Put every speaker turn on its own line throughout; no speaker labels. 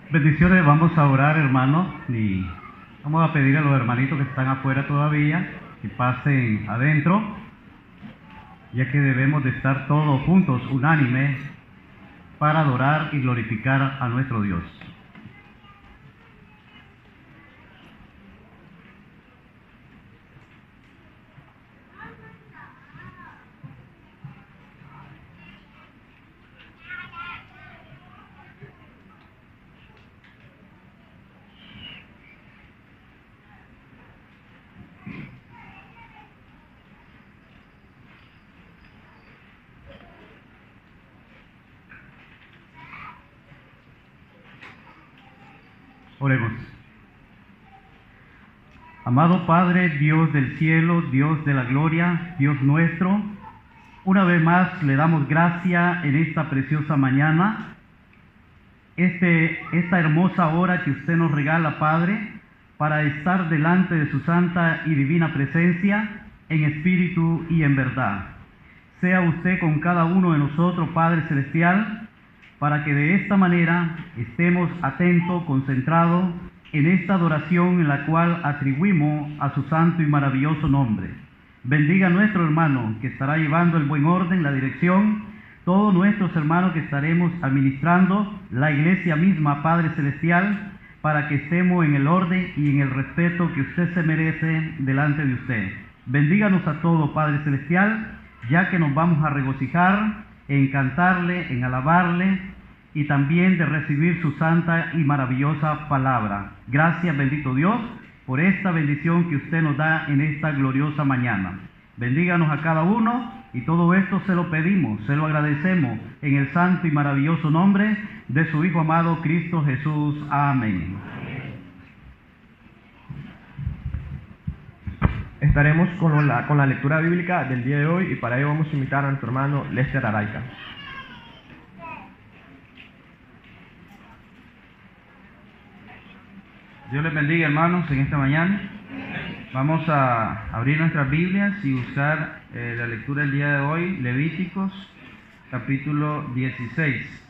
Bendiciones, vamos a orar, hermanos, y vamos a pedir a los hermanitos que están afuera todavía que pasen adentro, ya que debemos de estar todos juntos, unánimes, para adorar y glorificar a nuestro Dios. Oremos. Amado Padre, Dios del cielo, Dios de la gloria, Dios nuestro, una vez más le damos gracia en esta preciosa mañana, esta hermosa hora que usted nos regala, Padre, para estar delante de su santa y divina presencia, en espíritu y en verdad. Sea usted con cada uno de nosotros, Padre Celestial, para que de esta manera estemos atentos, concentrados en esta adoración en la cual atribuimos a su santo y maravilloso nombre. Bendiga a nuestro hermano que estará llevando el buen orden, la dirección, todos nuestros hermanos que estaremos administrando, la iglesia misma, Padre Celestial, para que estemos en el orden y en el respeto que usted se merece delante de usted. Bendíganos a todos, Padre Celestial, ya que nos vamos a regocijar en cantarle, en alabarle y también de recibir su santa y maravillosa palabra. Gracias, bendito Dios, por esta bendición que usted nos da en esta gloriosa mañana. Bendíganos a cada uno y todo esto se lo pedimos, se lo agradecemos en el santo y maravilloso nombre de su Hijo amado Cristo Jesús. Amén.
Estaremos con la lectura bíblica del día de hoy y para ello vamos a invitar a nuestro hermano Lester Araica.
Dios les bendiga, hermanos, en esta mañana. Vamos a abrir nuestras Biblias y buscar la lectura del día de hoy, Levíticos, capítulo 16.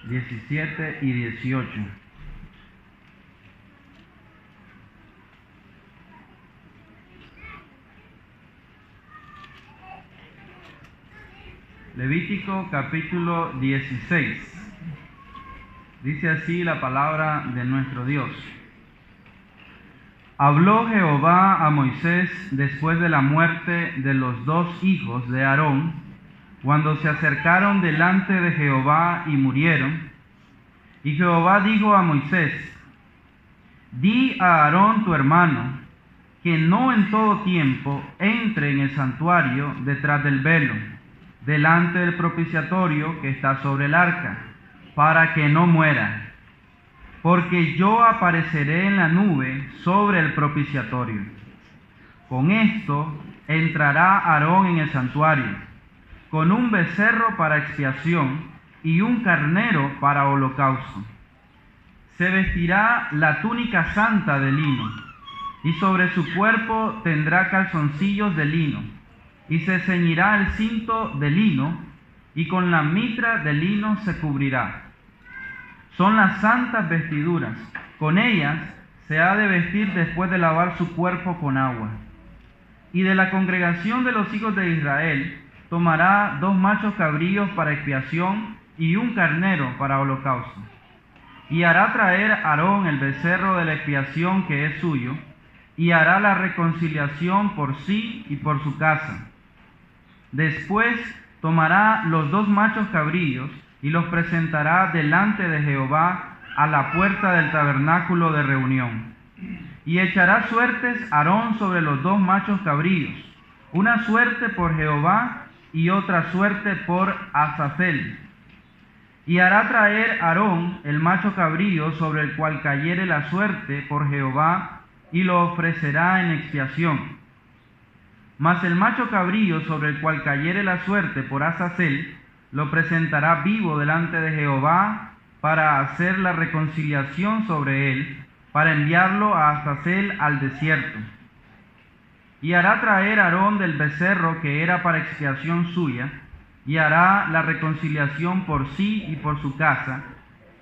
17 y 18. Levítico capítulo 16. Dice así la palabra de nuestro Dios. Habló Jehová a Moisés después de la muerte de los dos hijos de Aarón, cuando se acercaron delante de Jehová y murieron. Y Jehová dijo a Moisés: Di a Aarón tu hermano, que no en todo tiempo entre en el santuario detrás del velo, delante del propiciatorio que está sobre el arca, para que no muera, porque yo apareceré en la nube sobre el propiciatorio. Con esto entrará Aarón en el santuario, con un becerro para expiación y un carnero para holocausto. Se vestirá la túnica santa de lino, y sobre su cuerpo tendrá calzoncillos de lino, y se ceñirá el cinto de lino, y con la mitra de lino se cubrirá. Son las santas vestiduras, con ellas se ha de vestir después de lavar su cuerpo con agua. Y de la congregación de los hijos de Israel tomará 2 machos cabríos para expiación y un carnero para holocausto. Y hará traer Aarón el becerro de la expiación que es suyo, y hará la reconciliación por sí y por su casa. Después tomará los 2 machos cabríos y los presentará delante de Jehová a la puerta del tabernáculo de reunión. Y echará suertes Aarón sobre los 2 machos cabríos, una suerte por Jehová y otra suerte por Azazel. Y hará traer Aarón el macho cabrío sobre el cual cayere la suerte por Jehová, y lo ofrecerá en expiación. Mas el macho cabrío sobre el cual cayere la suerte por Azazel, lo presentará vivo delante de Jehová para hacer la reconciliación sobre él, para enviarlo a Azazel al desierto. Y hará traer Aarón del becerro que era para expiación suya, y hará la reconciliación por sí y por su casa,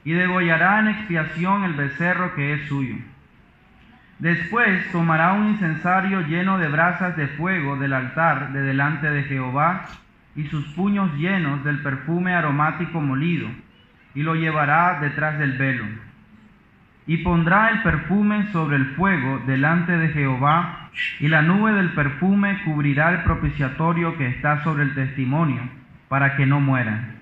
y degollará en expiación el becerro que es suyo. Después tomará un incensario lleno de brasas de fuego del altar de delante de Jehová, y sus puños llenos del perfume aromático molido, y lo llevará detrás del velo. Y pondrá el perfume sobre el fuego delante de Jehová, y la nube del perfume cubrirá el propiciatorio que está sobre el testimonio, para que no muera.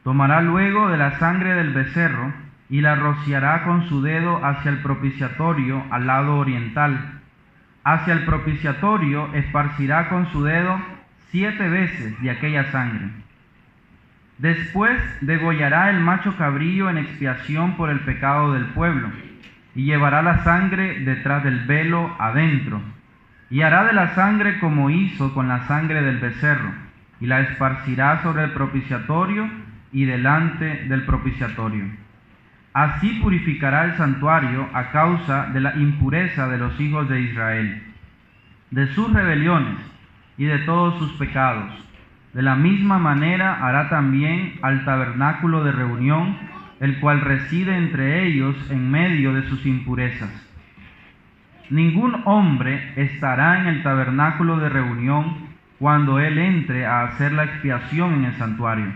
Tomará luego de la sangre del becerro, y la rociará con su dedo hacia el propiciatorio al lado oriental. Hacia el propiciatorio esparcirá con su dedo 7 veces de aquella sangre. Después degollará el macho cabrío en expiación por el pecado del pueblo, y llevará la sangre detrás del velo adentro, y hará de la sangre como hizo con la sangre del becerro, y la esparcirá sobre el propiciatorio y delante del propiciatorio. Así purificará el santuario a causa de la impureza de los hijos de Israel, de sus rebeliones y de todos sus pecados. De la misma manera hará también al tabernáculo de reunión, el cual reside entre ellos en medio de sus impurezas. Ningún hombre estará en el tabernáculo de reunión cuando él entre a hacer la expiación en el santuario,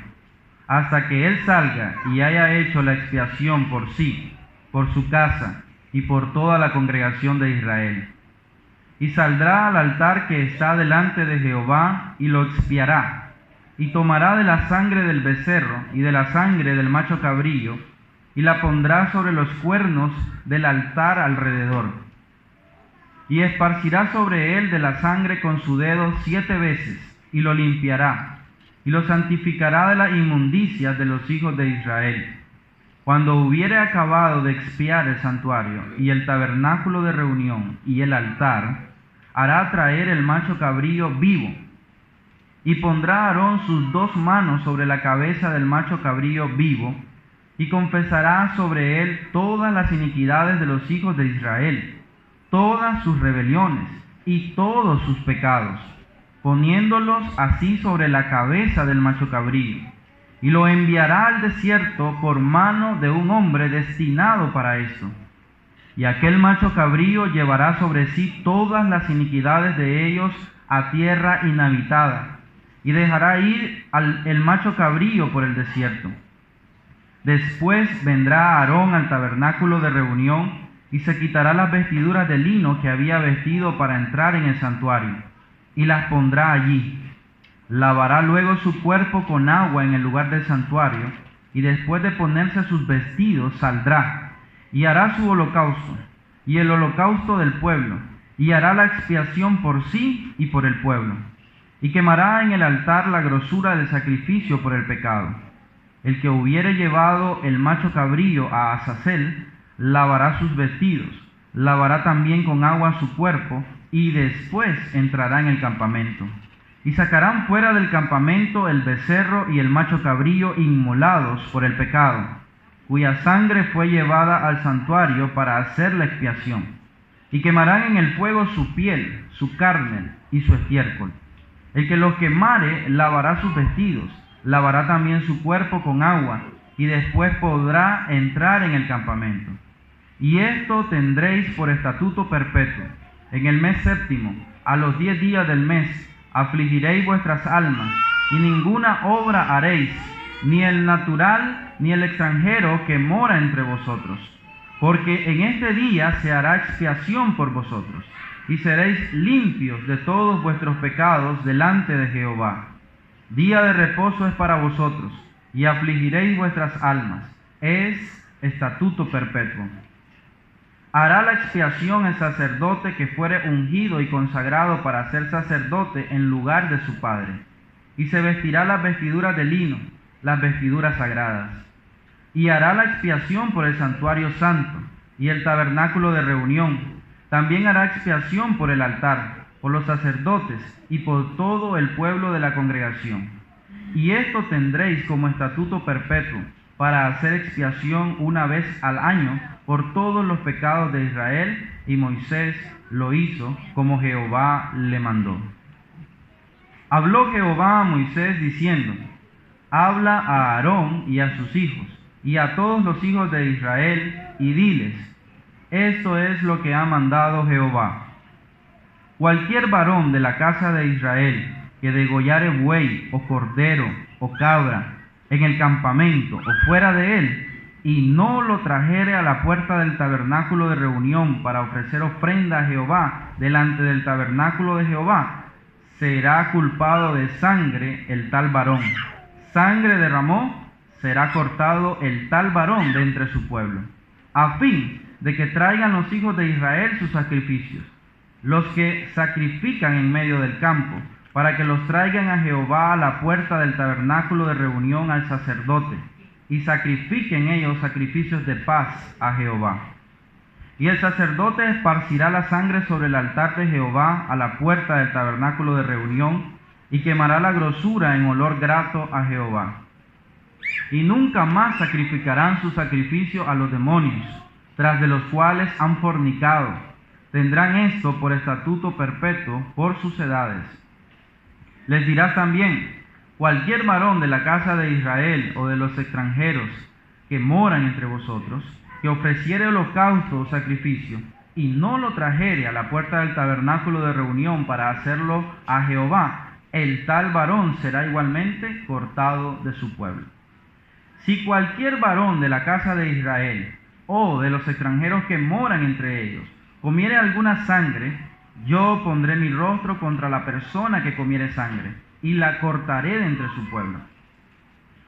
hasta que él salga y haya hecho la expiación por sí, por su casa y por toda la congregación de Israel. Y saldrá al altar que está delante de Jehová y lo expiará, y tomará de la sangre del becerro y de la sangre del macho cabrío, y la pondrá sobre los cuernos del altar alrededor. Y esparcirá sobre él de la sangre con su dedo 7 veces, y lo limpiará, y lo santificará de las inmundicias de los hijos de Israel. Cuando hubiere acabado de expiar el santuario, y el tabernáculo de reunión, y el altar, hará traer el macho cabrío vivo, y pondrá Aarón sus 2 manos sobre la cabeza del macho cabrío vivo, y confesará sobre él todas las iniquidades de los hijos de Israel, todas sus rebeliones y todos sus pecados, poniéndolos así sobre la cabeza del macho cabrío, y lo enviará al desierto por mano de un hombre destinado para esto. Y aquel macho cabrío llevará sobre sí todas las iniquidades de ellos a tierra inhabitada, y dejará ir el macho cabrío por el desierto. Después vendrá Aarón al tabernáculo de reunión, y se quitará las vestiduras de lino que había vestido para entrar en el santuario, y las pondrá allí. Lavará luego su cuerpo con agua en el lugar del santuario, y después de ponerse sus vestidos saldrá, y hará su holocausto, y el holocausto del pueblo, y hará la expiación por sí y por el pueblo, y quemará en el altar la grosura del sacrificio por el pecado. El que hubiere llevado el macho cabrío a Azazel, lavará sus vestidos, lavará también con agua su cuerpo, y después entrará en el campamento. Y sacarán fuera del campamento el becerro y el macho cabrío inmolados por el pecado, cuya sangre fue llevada al santuario para hacer la expiación. Y quemarán en el fuego su piel, su carne y su estiércol. El que los quemare lavará sus vestidos, lavará también su cuerpo con agua, y después podrá entrar en el campamento. Y esto tendréis por estatuto perpetuo. En el mes 7, a los 10 días del mes, afligiréis vuestras almas, y ninguna obra haréis, ni el natural ni el extranjero que mora entre vosotros, porque en este día se hará expiación por vosotros, y seréis limpios de todos vuestros pecados delante de Jehová. Día de reposo es para vosotros, y afligiréis vuestras almas. Es estatuto perpetuo. Hará la expiación el sacerdote que fuere ungido y consagrado para ser sacerdote en lugar de su padre, y se vestirá las vestiduras de lino, las vestiduras sagradas. Y hará la expiación por el santuario santo y el tabernáculo de reunión. También hará expiación por el altar, por los sacerdotes y por todo el pueblo de la congregación. Y esto tendréis como estatuto perpetuo, para hacer expiación una vez al año por todos los pecados de Israel, y Moisés lo hizo como Jehová le mandó. Habló Jehová a Moisés diciendo: habla a Aarón y a sus hijos, y a todos los hijos de Israel, y diles: esto es lo que ha mandado Jehová. Cualquier varón de la casa de Israel que degollare buey, o cordero, o cabra, en el campamento, o fuera de él, y no lo trajere a la puerta del tabernáculo de reunión para ofrecer ofrenda a Jehová delante del tabernáculo de Jehová, será culpado de sangre el tal varón. Sangre derramó, será cortado el tal varón de entre su pueblo, a fin de que traigan los hijos de Israel sus sacrificios, los que sacrifican en medio del campo, para que los traigan a Jehová a la puerta del tabernáculo de reunión al sacerdote, y sacrifiquen ellos sacrificios de paz a Jehová. Y el sacerdote esparcirá la sangre sobre el altar de Jehová a la puerta del tabernáculo de reunión, y quemará la grosura en olor grato a Jehová. Y nunca más sacrificarán su sacrificio a los demonios, tras de los cuales han fornicado. Tendrán esto por estatuto perpetuo por sus edades. Les dirás también: cualquier varón de la casa de Israel o de los extranjeros que moran entre vosotros, que ofreciere holocausto o sacrificio, y no lo trajere a la puerta del tabernáculo de reunión para hacerlo a Jehová, el tal varón será igualmente cortado de su pueblo. Si cualquier varón de la casa de Israel o de los extranjeros que moran entre ellos comiere alguna sangre, yo pondré mi rostro contra la persona que comiere sangre, y la cortaré de entre su pueblo.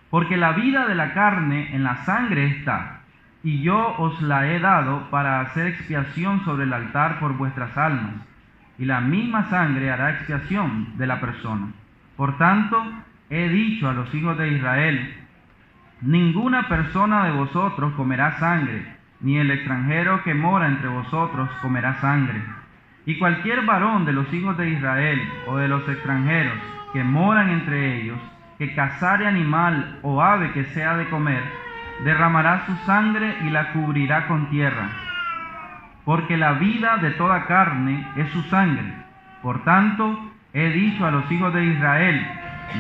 Porque la vida de la carne en la sangre está, y yo os la he dado para hacer expiación sobre el altar por vuestras almas, y la misma sangre hará expiación de la persona. Por tanto, he dicho a los hijos de Israel: ninguna persona de vosotros comerá sangre, ni el extranjero que mora entre vosotros comerá sangre. Y cualquier varón de los hijos de Israel o de los extranjeros que moran entre ellos, que cazare animal o ave que sea de comer, derramará su sangre y la cubrirá con tierra. Porque la vida de toda carne es su sangre. Por tanto, he dicho a los hijos de Israel: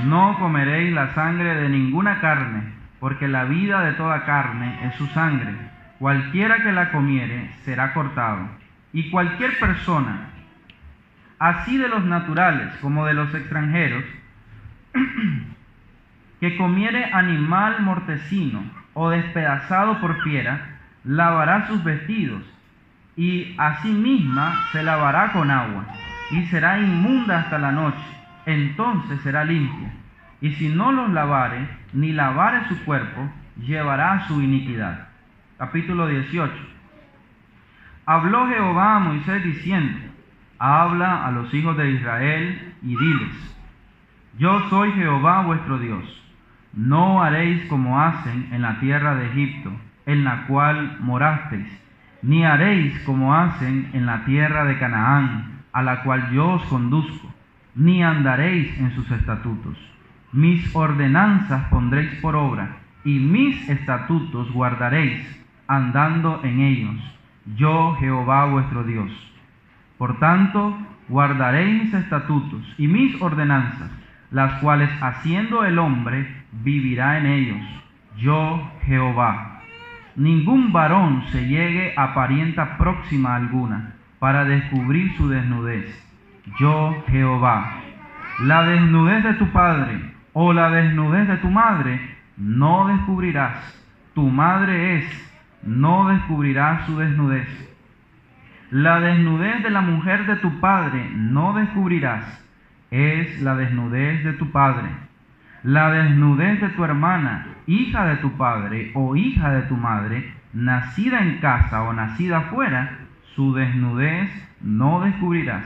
no comeréis la sangre de ninguna carne, porque la vida de toda carne es su sangre. Cualquiera que la comiere será cortado. Y cualquier persona, así de los naturales como de los extranjeros, que comiere animal mortecino o despedazado por fiera, lavará sus vestidos, y a sí misma se lavará con agua, y será inmunda hasta la noche, entonces será limpia. Y si no los lavare, ni lavare su cuerpo, llevará su iniquidad. Capítulo 18. Habló Jehová a Moisés diciendo: habla a los hijos de Israel y diles: yo soy Jehová vuestro Dios. No haréis como hacen en la tierra de Egipto, en la cual morasteis, ni haréis como hacen en la tierra de Canaán, a la cual yo os conduzco, ni andaréis en sus estatutos. Mis ordenanzas pondréis por obra, y mis estatutos guardaréis, andando en ellos. Yo, Jehová vuestro Dios. Por tanto, guardaréis mis estatutos y mis ordenanzas, las cuales haciendo el hombre vivirá en ellos. Yo, Jehová. Ningún varón se llegue a parienta próxima alguna para descubrir su desnudez. Yo, Jehová. La desnudez de tu padre o la desnudez de tu madre no descubrirás. Tu madre es, no descubrirás su desnudez. La desnudez de la mujer de tu padre no descubrirás, es la desnudez de tu padre. La desnudez de tu hermana, hija de tu padre o hija de tu madre, nacida en casa o nacida fuera, su desnudez no descubrirás.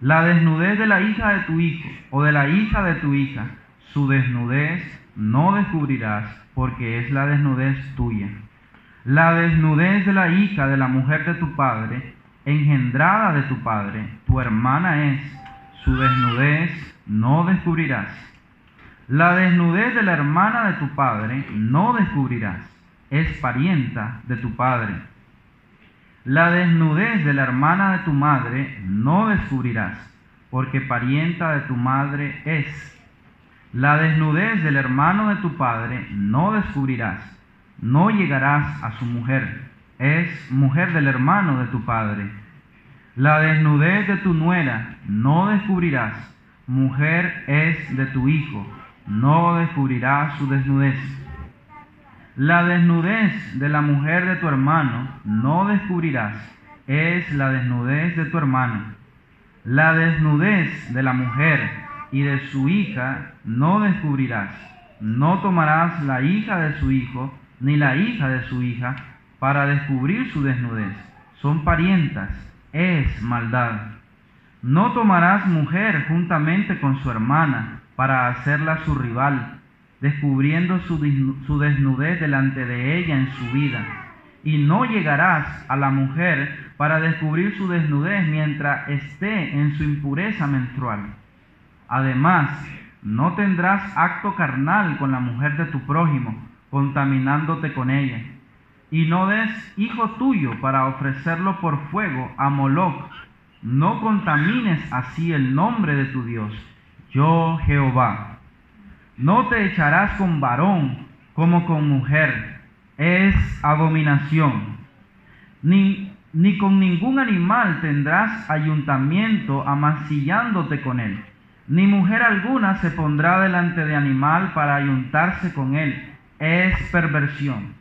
La desnudez de la hija de tu hijo o de la hija de tu hija, su desnudez no descubrirás, porque es la desnudez tuya. La desnudez de la hija de la mujer de tu padre, engendrada de tu padre, tu hermana es, su desnudez no descubrirás. La desnudez de la hermana de tu padre no descubrirás, es parienta de tu padre. La desnudez de la hermana de tu madre no descubrirás, porque parienta de tu madre es. La desnudez del hermano de tu padre no descubrirás, no llegarás a su mujer, es mujer del hermano de tu padre. La desnudez de tu nuera no descubrirás, mujer es de tu hijo, no descubrirás su desnudez. La desnudez de la mujer de tu hermano no descubrirás, es la desnudez de tu hermano. La desnudez de la mujer y de su hija no descubrirás. No tomarás la hija de su hijo, ni la hija de su hija, para descubrir su desnudez. Son parientas, es maldad. No tomarás mujer juntamente con su hermana, para hacerla su rival, descubriendo su desnudez delante de ella en su vida. Y no llegarás a la mujer para descubrir su desnudez mientras esté en su impureza menstrual. Además, no tendrás acto carnal con la mujer de tu prójimo, contaminándote con ella. Y no des hijo tuyo para ofrecerlo por fuego a Moloc. No contamines así el nombre de tu Dios, yo Jehová. No te echarás con varón como con mujer, es abominación. Ni con ningún animal tendrás ayuntamiento amancillándote con él. Ni mujer alguna se pondrá delante de animal para ayuntarse con él, es perversión.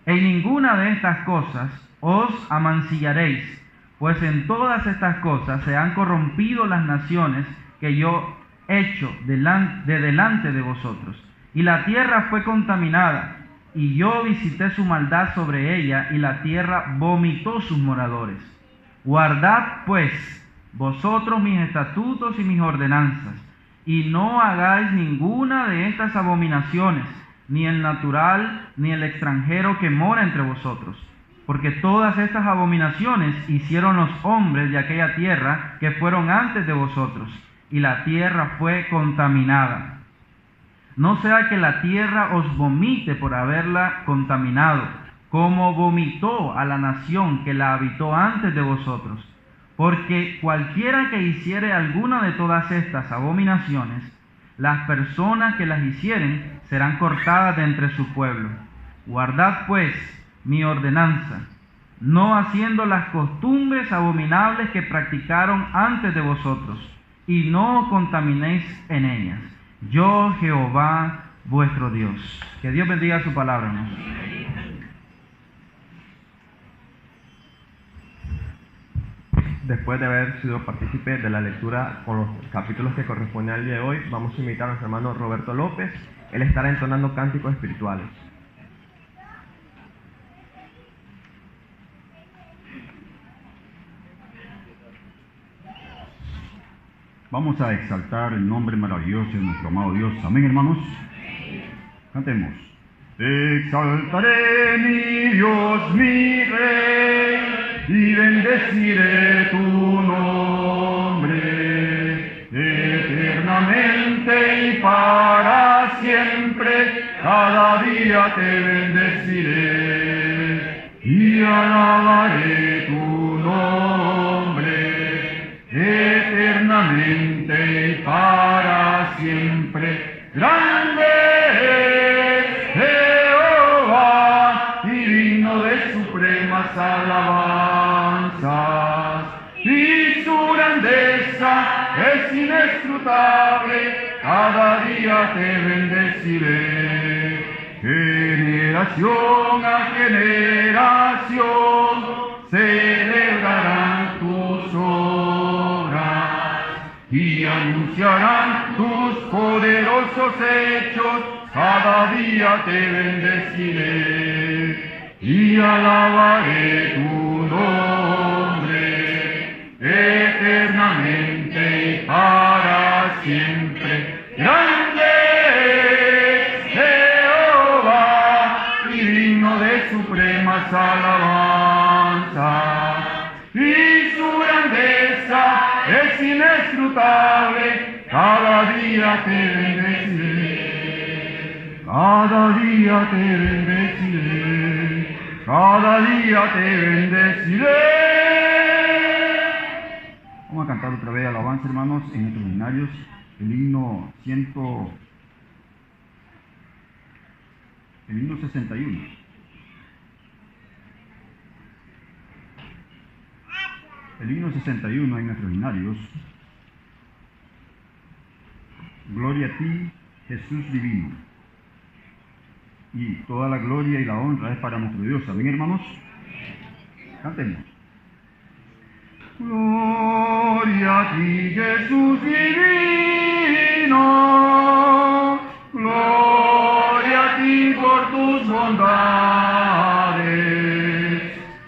En ninguna de estas cosas os amancillaréis, pues en todas estas cosas se han corrompido las naciones que yo he hecho delante de vosotros. Y la tierra fue contaminada, y yo visité su maldad sobre ella, y la tierra vomitó sus moradores. Guardad, pues, vosotros mis estatutos y mis ordenanzas, y no hagáis ninguna de estas abominaciones, ni el natural, ni el extranjero que mora entre vosotros. Porque todas estas abominaciones hicieron los hombres de aquella tierra que fueron antes de vosotros, y la tierra fue contaminada. No sea que la tierra os vomite por haberla contaminado, como vomitó a la nación que la habitó antes de vosotros. Porque cualquiera que hiciere alguna de todas estas abominaciones, las personas que las hicieren serán cortadas de entre su pueblo. Guardad pues mi ordenanza, no haciendo las costumbres abominables que practicaron antes de vosotros, y no os contaminéis en ellas. Yo, Jehová, vuestro Dios. Que Dios bendiga su palabra, hermanos.
Después de haber sido partícipe de la lectura con los capítulos que corresponden al día de hoy, vamos a invitar a nuestro hermano Roberto López. Él estará entonando cánticos espirituales.
Vamos a exaltar el nombre maravilloso de nuestro amado Dios. Amén, hermanos. Cantemos. Te exaltaré, mi Dios, mi Rey, y bendeciré tu nombre eternamente y para siempre. Cada día te bendeciré y alabaré tu nombre eternamente y para siempre. Grande es Jehová y digno de supremas alabanzas, y su grandeza es inescrutable. Cada día te bendeciré, generación a generación celebrarán tus obras y anunciarán tus poderosos hechos. Cada día te bendeciré y alabaré tu nombre eternamente y para siempre. Grande es Jehová y digno de supremas alabanzas, y su grandeza es inescrutable. Cada día te bendeciré, cada día te bendeciré, cada día te bendeciré. Vamos a cantar otra vez alabanza, hermanos, en nuestros himnarios, el himno 61. El himno 61 en nuestros himnarios. Gloria a ti, Jesús divino. Y toda la gloria y la honra es para nuestro Dios. ¿Saben, hermanos? Cantemos. Gloria a ti, Jesús divino. Gloria a ti por tus bondades.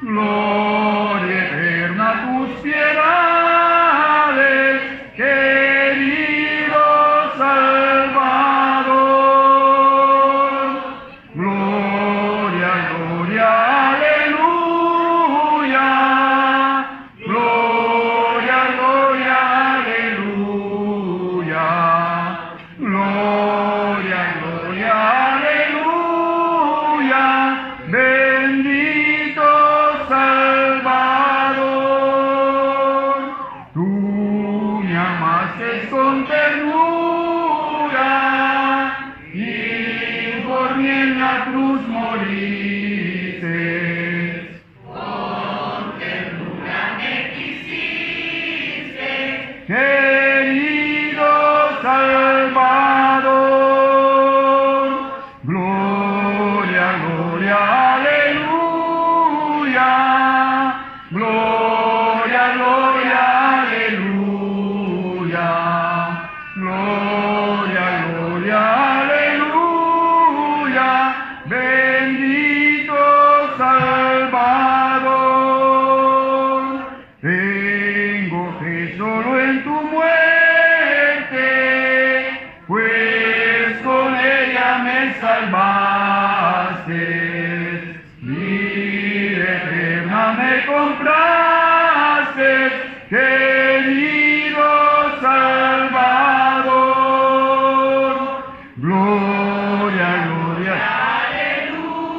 Gloria eterna a tus piedades, querido Salvador. Gloria, gloria, aleluya. Gloria, gloria, aleluya. Gloria, gloria, aleluya. Bendito Salvador. Tú me amaste con ternura y por mí en la cruz moriste. Querido Salvador, gloria, gloria, aleluya. Gloria, gloria, aleluya. Gloria, gloria, aleluya. Bendito Salvador. Tengo fe solo en tu muerte, pues con ella me salvaste. Vida eterna me compraste, querido Salvador. Gloria, gloria, aleluya.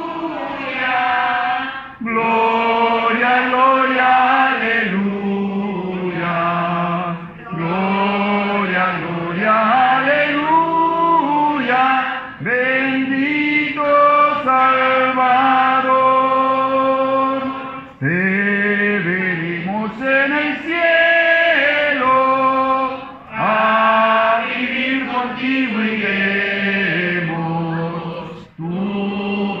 Gloria, gloria, aleluya. Gloria, gloria, aleluya. Bendito Salvador. Te veremos en el cielo, a vivir contigo iremos, tu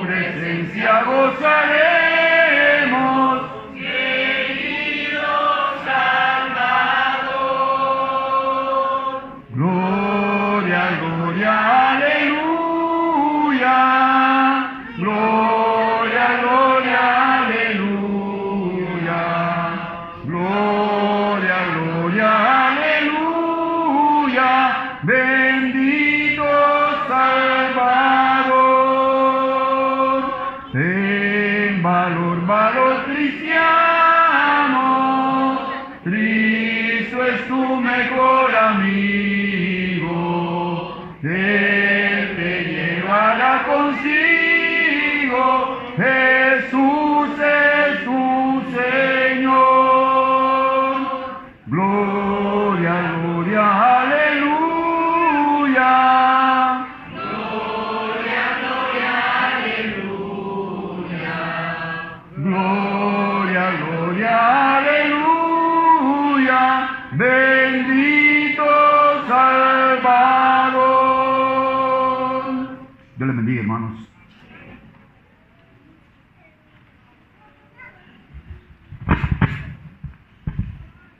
presencia gozaremos, querido Salvador. Gloria, gloria, aleluya. Gloria, gloria, aleluya. Gloria, gloria, aleluya. Bendito Salvador. Ten valor, valor cristiano. Cristo es tu mejor amigo. Él te llevará consigo. Jesús es tu Señor. Gloria, gloria, aleluya. Gloria, gloria, aleluya. Gloria, gloria, aleluya. Bendito Salvador. Dios les bendiga, hermanos.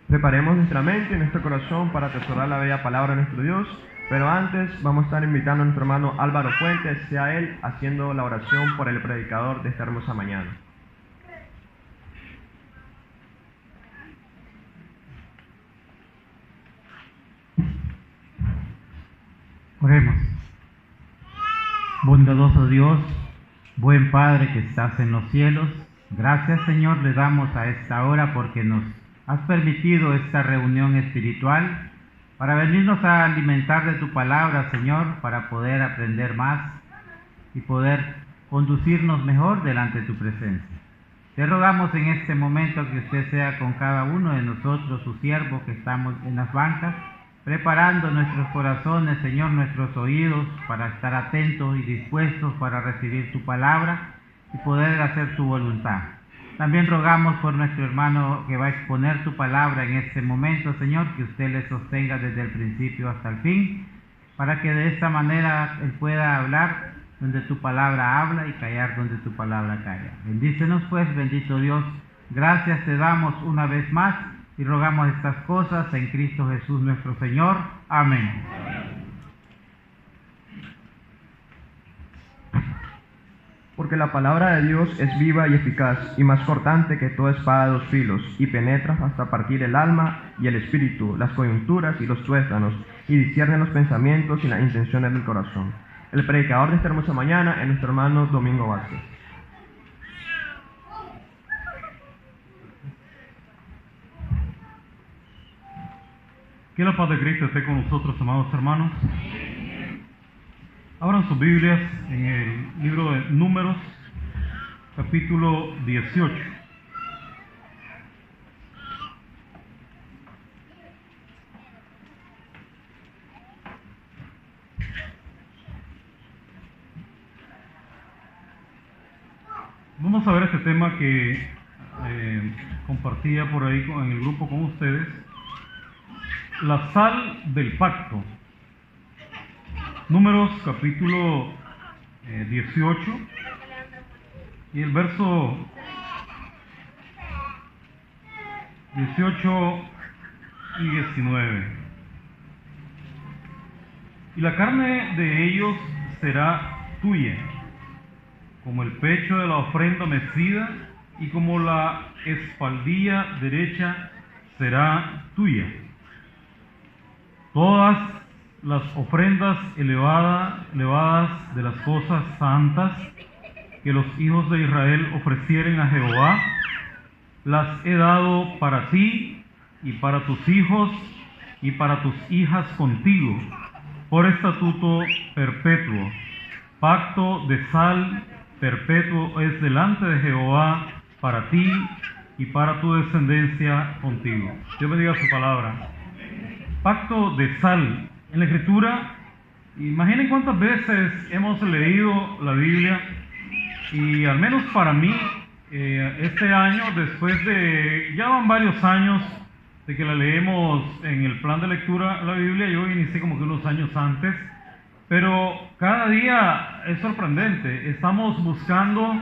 Preparemos nuestra mente y nuestro corazón para atesorar la bella palabra de nuestro Dios, pero antes vamos a estar invitando a nuestro hermano Álvaro Fuentes, sea él haciendo la oración por el predicador de esta hermosa mañana.
Oremos. Bondadoso Dios, buen Padre que estás en los cielos, gracias Señor le damos a esta hora porque nos has permitido esta reunión espiritual para venirnos a alimentar de tu palabra, Señor, para poder aprender más y poder conducirnos mejor delante de tu presencia. Te rogamos en este momento que usted sea con cada uno de nosotros, sus siervos que estamos en las bancas, preparando nuestros corazones, Señor, nuestros oídos, para estar atentos y dispuestos para recibir tu palabra y poder hacer tu voluntad. También rogamos por nuestro hermano que va a exponer tu palabra en este momento, Señor, que usted le sostenga desde el principio hasta el fin, para que de esta manera él pueda hablar donde tu palabra habla y callar donde tu palabra calla. Bendícenos pues, bendito Dios. Gracias te damos una vez más y rogamos estas cosas en Cristo Jesús nuestro Señor. Amén.
Porque la palabra de Dios es viva y eficaz, y más cortante que toda espada de dos filos, y penetra hasta partir el alma y el espíritu, las coyunturas y los tuétanos, y discierne los pensamientos y las intenciones del corazón. El predicador de esta hermosa mañana es nuestro hermano Domingo Vázquez.
Que la paz de Cristo esté con nosotros, amados hermanos. Abran sus Biblias en el libro de Números, capítulo 18. Vamos a ver este tema que compartía por ahí en el grupo con ustedes. La sal del pacto. Números capítulo 18 y el verso 18 y 19. Y la carne de ellos será tuya, como el pecho de la ofrenda mecida y como la espaldilla derecha será tuya. Todas las ofrendas elevadas de las cosas santas que los hijos de Israel ofrecieren a Jehová, las he dado para ti y para tus hijos y para tus hijas contigo, por estatuto perpetuo. Pacto de sal perpetuo es delante de Jehová para ti y para tu descendencia contigo. Dios bendiga su palabra. Pacto de sal. En la Escritura, imaginen cuántas veces hemos leído la Biblia, y al menos para mí, este año, después de, ya van varios años de que la leemos en el plan de lectura la Biblia, yo inicié como que unos años antes, pero cada día es sorprendente, estamos buscando,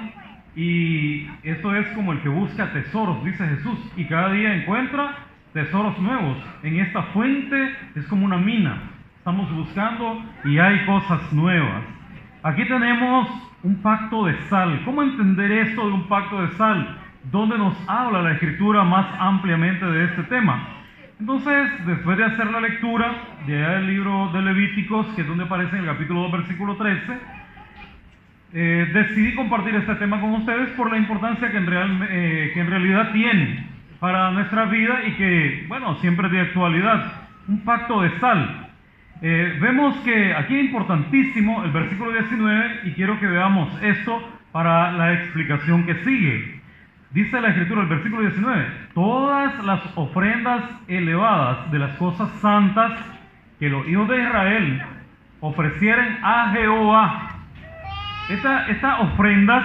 y esto es como el que busca tesoros, dice Jesús, y cada día encuentra tesoros nuevos. En esta fuente es como una mina. Estamos buscando y hay cosas nuevas. Aquí tenemos un pacto de sal. ¿Cómo entender esto de un pacto de sal? ¿Dónde nos habla la Escritura más ampliamente de este tema? Entonces, después de hacer la lectura de allá del libro de Levíticos, que es donde aparece en el capítulo 2, versículo 13, decidí compartir este tema con ustedes por la importancia que en realidad tiene para nuestra vida y que, bueno, siempre es de actualidad. Un pacto de sal. Vemos que aquí es importantísimo el versículo 19 y quiero que veamos esto para la explicación que sigue. Dice la Escritura, el versículo 19, todas las ofrendas elevadas de las cosas santas que los hijos de Israel ofrecieren a Jehová. Estas ofrendas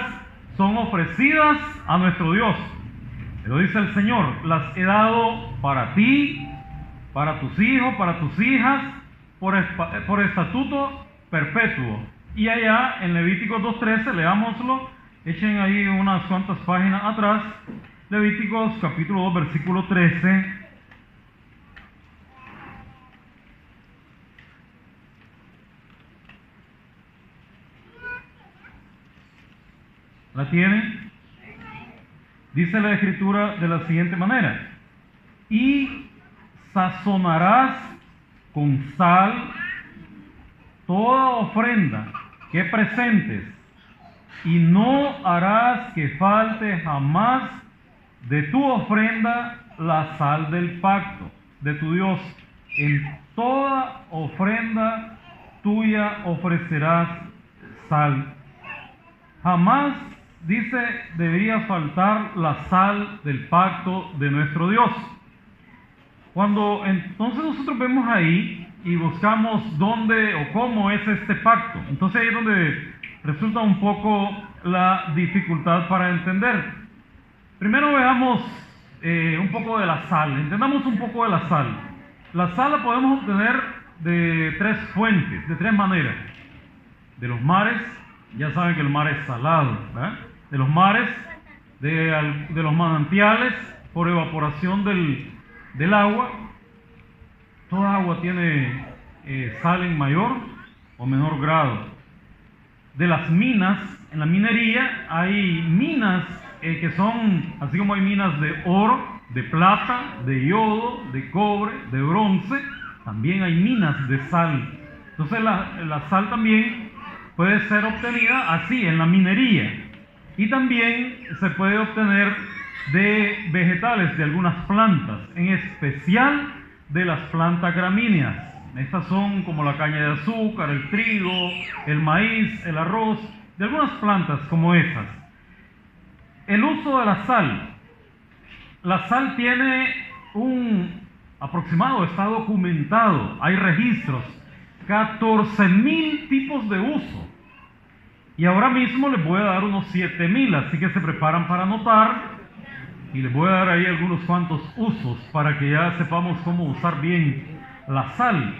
son ofrecidas a nuestro Dios. Pero dice el Señor, las he dado para ti, para tus hijos, para tus hijas, por estatuto perpetuo. Y allá en Levíticos 2.13, leámoslo, echen ahí unas cuantas páginas atrás, Levíticos capítulo 2, versículo 13. ¿La tienen? Dice la Escritura de la siguiente manera: y sazonarás con sal toda ofrenda que presentes, y no harás que falte jamás de tu ofrenda la sal del pacto de tu Dios. En toda ofrenda tuya ofrecerás sal. Jamás dice, debería faltar la sal del pacto de nuestro Dios. Cuando entonces nosotros vemos ahí y buscamos dónde o cómo es este pacto, entonces ahí es donde resulta un poco la dificultad para entender. Primero veamos un poco de la sal, entendamos un poco de la sal. La sal la podemos obtener de tres fuentes, de tres maneras. De los mares, ya saben que el mar es salado, ¿verdad? De los mares, de los manantiales, por evaporación del agua. Toda agua tiene sal en mayor o menor grado. De las minas, en la minería hay minas que son, así como hay minas de oro, de plata, de yodo, de cobre, de bronce, también hay minas de sal. Entonces la sal también puede ser obtenida así, en la minería. Y también se puede obtener de vegetales, de algunas plantas, en especial de las plantas gramíneas. Estas son como la caña de azúcar, el trigo, el maíz, el arroz, de algunas plantas como esas. El uso de la sal. La sal tiene un aproximado, está documentado, hay registros, 14.000 tipos de uso. Y ahora mismo les voy a dar unos 7.000, así que se preparan para anotar y les voy a dar ahí algunos cuantos usos para que ya sepamos cómo usar bien la sal.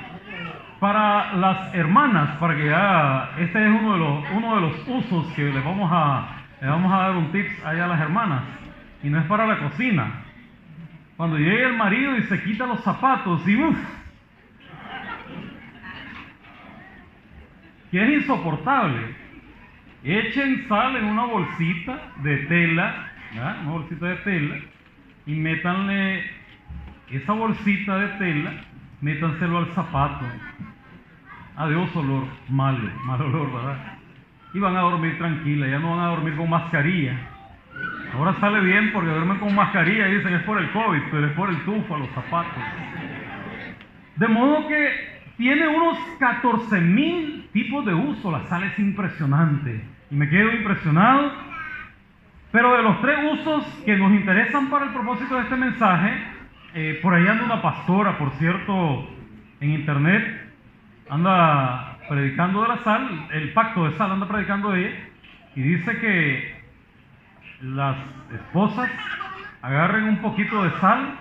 Para las hermanas, para que ya, este es uno de los usos que le vamos a dar un tips allá a las hermanas, y no es para la cocina. Cuando llegue el marido y se quita los zapatos y que es insoportable, echen sal en una bolsita de tela, ¿verdad? Una bolsita de tela, y métanle esa bolsita de tela, métanselo al zapato. Adiós olor, mal olor, ¿verdad? Y van a dormir tranquila, ya no van a dormir con mascarilla. Ahora sale bien porque duermen con mascarilla y dicen es por el COVID, pero es por el tufo a los zapatos. De modo que tiene unos 14.000 tipos de uso. La sal es impresionante y me quedo impresionado. Pero de los tres usos que nos interesan para el propósito de este mensaje, por ahí anda una pastora, por cierto, en internet, anda predicando de la sal, el pacto de sal, anda predicando de ella, y dice que las esposas agarren un poquito de sal,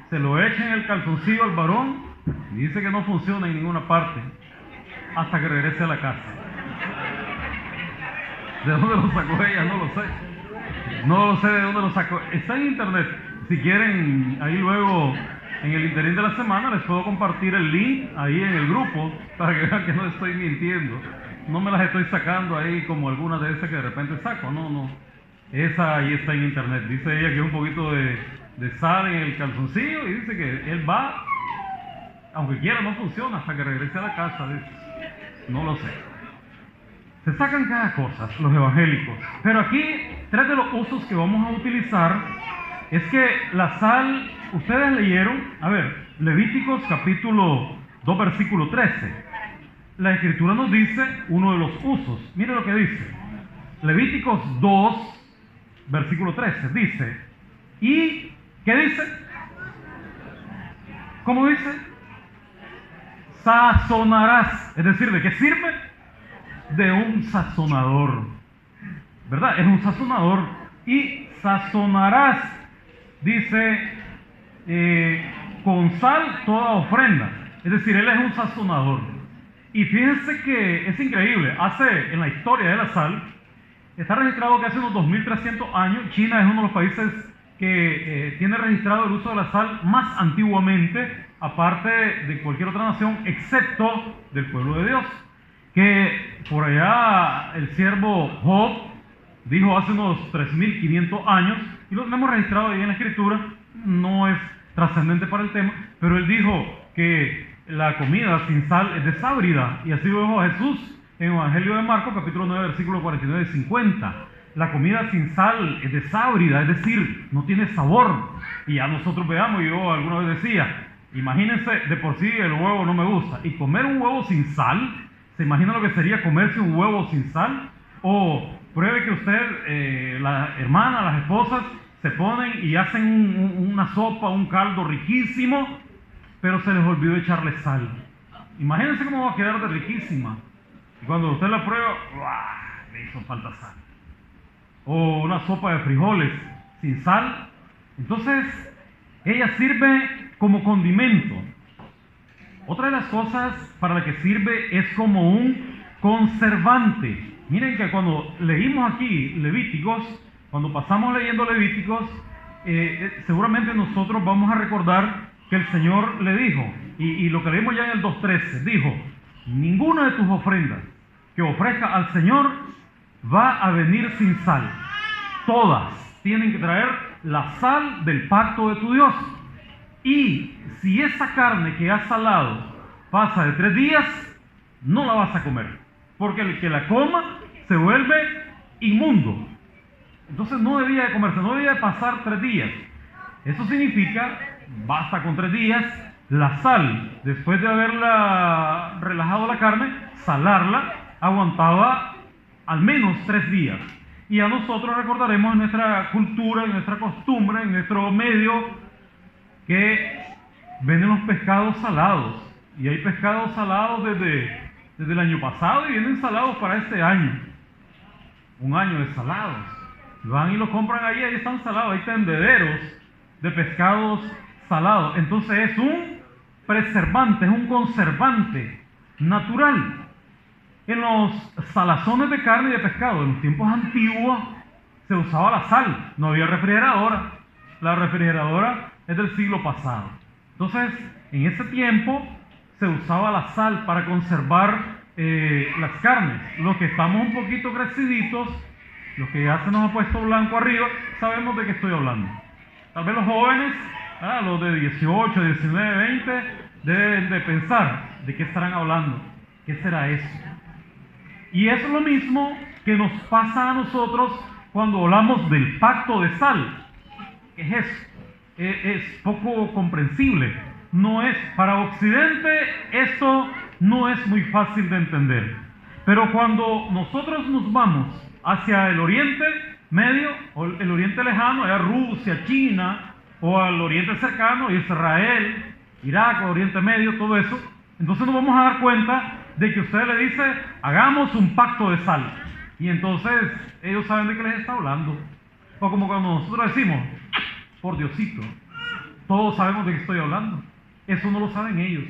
se lo echen en el calzoncillo al varón, y dice que no funciona en ninguna parte hasta que regrese a la casa. ¿De dónde lo sacó ella? No lo sé. No lo sé de dónde lo sacó. Está en internet. Si quieren, ahí luego, en el interín de la semana, les puedo compartir el link ahí en el grupo para que vean que no estoy mintiendo. No me las estoy sacando ahí como algunas de esas que de repente saco. No. Esa ahí está en internet. Dice ella que un poquito de sal en el calzoncillo y dice que él va, aunque quiera, no funciona hasta que regrese a la casa. Dice. No lo sé. Se sacan cada cosa los evangélicos. Pero aquí, tres de los usos que vamos a utilizar es que la sal, ustedes leyeron, a ver, Levíticos capítulo 2, versículo 13. La Escritura nos dice uno de los usos. Mire lo que dice. Levíticos 2, versículo 13, dice, ¿y qué dice? ¿Cómo dice? Sazonarás. Es decir, ¿de qué sirve? De un sazonador, ¿verdad? Es un sazonador. Y sazonarás, dice, con sal toda ofrenda. Es decir, él es un sazonador. Y fíjense que es increíble. En la historia de la sal, está registrado que hace unos 2300 años, China es uno de los países que tiene registrado el uso de la sal más antiguamente, aparte de cualquier otra nación, excepto del pueblo de Dios. Que por allá el siervo Job dijo hace unos 3500 años, y lo hemos registrado ahí en la Escritura, no es trascendente para el tema, pero él dijo que la comida sin sal es desábrida, y así lo dijo Jesús en el Evangelio de Marcos, capítulo 9, versículo 49 y 50. La comida sin sal es desábrida, es decir, no tiene sabor. Y ya nosotros veamos, yo alguna vez decía, imagínense, de por sí el huevo no me gusta, y comer un huevo sin sal, ¿se imagina lo que sería comerse un huevo sin sal? O pruebe que usted, la hermana, las esposas, se ponen y hacen una sopa, un caldo riquísimo, pero se les olvidó echarle sal. Imagínense cómo va a quedar de riquísima. Y cuando usted la prueba, ¡buah!, le hizo falta sal. O una sopa de frijoles sin sal. Entonces, ella sirve como condimento. Otra de las cosas para la que sirve es como un conservante. Miren que cuando leímos aquí Levíticos, cuando pasamos leyendo Levíticos, seguramente nosotros vamos a recordar que el Señor le dijo, y lo que leímos ya en el 2.13, dijo: ninguna de tus ofrendas que ofrezca al Señor va a venir sin sal. Todas tienen que traer la sal del pacto de tu Dios. Y si esa carne que has salado pasa de 3 días, no la vas a comer, porque el que la coma se vuelve inmundo. Entonces no debía de comerse, no debía de pasar 3 días. Eso significa, basta con 3 días. La sal, después de haberla relajado la carne, salarla, aguantaba al menos 3 días. Y a nosotros recordaremos en nuestra cultura, en nuestra costumbre, en nuestro medio, que venden los pescados salados. Y hay pescados salados desde el año pasado y vienen salados para este año. Un año de salados. Van y lo compran ahí están salados. Hay tendederos de pescados salados. Entonces es un preservante, es un conservante natural. En los salazones de carne y de pescado, en los tiempos antiguos, se usaba la sal. No había refrigeradora. La refrigeradora es del siglo pasado. Entonces, en ese tiempo se usaba la sal para conservar las carnes. Los que estamos un poquito creciditos, los que ya se nos ha puesto blanco arriba, sabemos de qué estoy hablando. Tal vez los jóvenes, los de 18, 19, 20, deben de pensar de qué estarán hablando. ¿Qué será eso? Y eso es lo mismo que nos pasa a nosotros cuando hablamos del pacto de sal. ¿Qué es eso? Es poco comprensible. No es, para Occidente esto no es muy fácil de entender. Pero cuando nosotros nos vamos hacia el Oriente Medio, o el Oriente Lejano, allá Rusia, China, o al Oriente Cercano, Israel, Irak, Oriente Medio, todo eso, entonces nos vamos a dar cuenta de que usted le dice: hagamos un pacto de sal. Y entonces ellos saben de qué les está hablando. O como cuando nosotros decimos: por Diosito, todos sabemos de qué estoy hablando. Eso no lo saben ellos.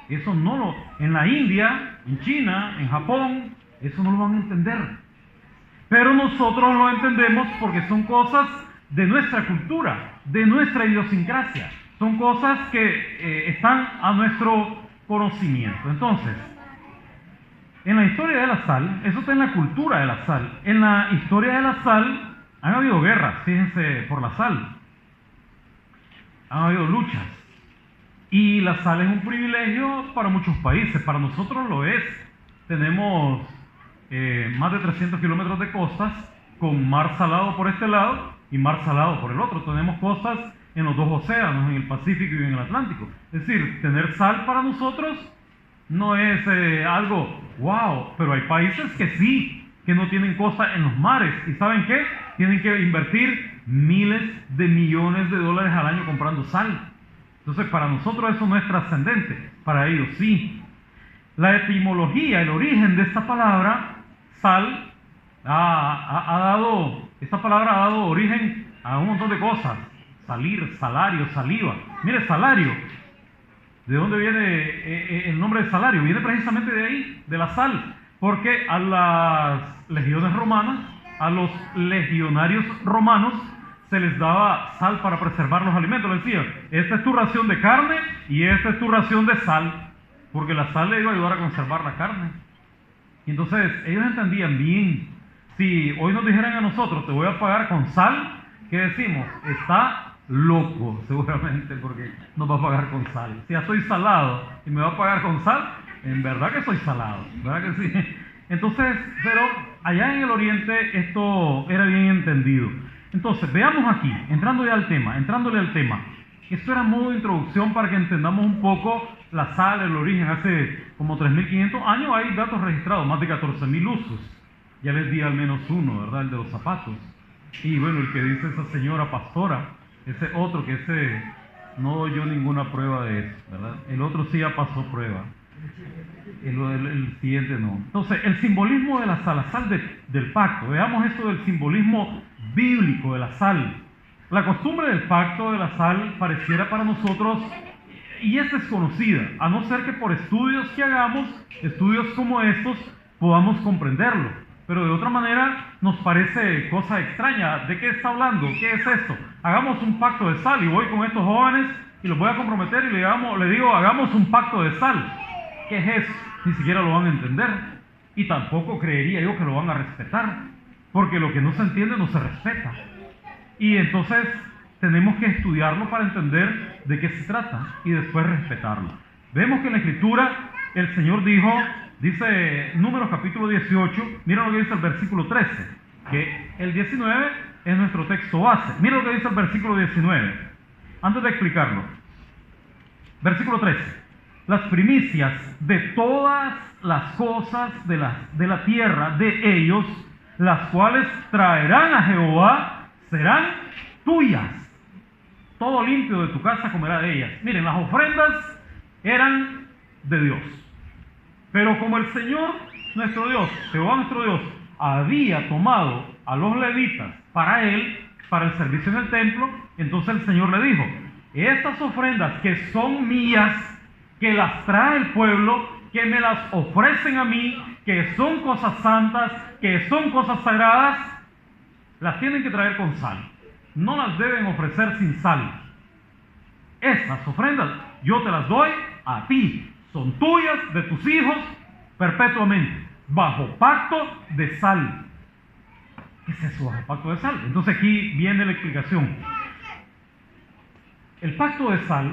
Eso no lo... En la India, en China, en Japón, eso no lo van a entender. Pero nosotros lo entendemos porque son cosas de nuestra cultura, de nuestra idiosincrasia. Son cosas que están a nuestro conocimiento. Entonces, en la historia de la sal, eso está en la cultura de la sal. En la historia de la sal han habido guerras, fíjense, por la sal. Han habido luchas. Y la sal es un privilegio para muchos países. Para nosotros lo es. Tenemos más de 300 kilómetros de costas con mar salado por este lado y mar salado por el otro. Tenemos costas en los 2 océanos, en el Pacífico y en el Atlántico. Es decir, tener sal para nosotros no es algo wow, pero hay países que sí, que no tienen costas en los mares. ¿Y saben qué? Tienen que invertir miles de millones de dólares al año comprando sal. Entonces, para nosotros eso no es trascendente, para ellos sí. La etimología, el origen de esta palabra, sal, esta palabra ha dado origen a un montón de cosas. Salir, salario, saliva. Mire, salario. ¿De dónde viene el nombre de salario? Viene precisamente de ahí, de la sal. Porque a las legiones romanas, a los legionarios romanos, se les daba sal para preservar los alimentos. Les decía: esta es tu ración de carne y esta es tu ración de sal, porque la sal le iba a ayudar a conservar la carne. Y entonces ellos entendían bien. Si hoy nos dijeran a nosotros: te voy a pagar con sal, ¿qué decimos? Está loco, seguramente, porque nos va a pagar con sal. Si ya soy salado y me va a pagar con sal, en verdad que soy salado, ¿verdad que sí? Entonces, pero allá en el Oriente esto era bien entendido. Entonces, veamos aquí, entrándole al tema. Esto era modo de introducción para que entendamos un poco la sal, el origen. Hace como 3.500 años hay datos registrados, más de 14.000 usos. Ya les di al menos uno, ¿verdad? El de los zapatos. Y bueno, el que dice esa señora pastora, ese otro que ese no doy yo ninguna prueba de eso, ¿verdad? El otro sí ya pasó prueba. El siguiente no. Entonces, el simbolismo de la sal del pacto. Veamos esto del simbolismo bíblico de la sal. La costumbre del pacto de la sal pareciera para nosotros, y es desconocida, a no ser que por estudios que hagamos, estudios como estos, podamos comprenderlo. Pero de otra manera nos parece cosa extraña. ¿De qué está hablando? ¿Qué es esto? Hagamos un pacto de sal, y voy con estos jóvenes y los voy a comprometer y le digo, hagamos un pacto de sal. ¿Qué es eso? Ni siquiera lo van a entender, y tampoco creería yo que lo van a respetar, porque lo que no se entiende no se respeta. Y entonces tenemos que estudiarlo para entender de qué se trata y después respetarlo. Vemos que en la Escritura el Señor dice Números capítulo 18, mira lo que dice el versículo 13, que el 19 es nuestro texto base. Mira lo que dice el versículo 19, antes de explicarlo. Versículo 13. Las primicias de todas las cosas de la tierra de ellos, las cuales traerán a Jehová, serán tuyas. Todo limpio de tu casa comerá de ellas. Miren, las ofrendas eran de Dios. Pero como el Señor nuestro Dios, Jehová nuestro Dios, había tomado a los levitas para él, para el servicio en el templo, entonces el Señor le dijo, estas ofrendas que son mías, que las trae el pueblo, que me las ofrecen a mí, que son cosas santas, que son cosas sagradas, las tienen que traer con sal. No las deben ofrecer sin sal. Estas ofrendas yo te las doy a ti. Son tuyas, de tus hijos, perpetuamente, bajo pacto de sal. ¿Qué es eso, bajo pacto de sal? Entonces aquí viene la explicación. El pacto de sal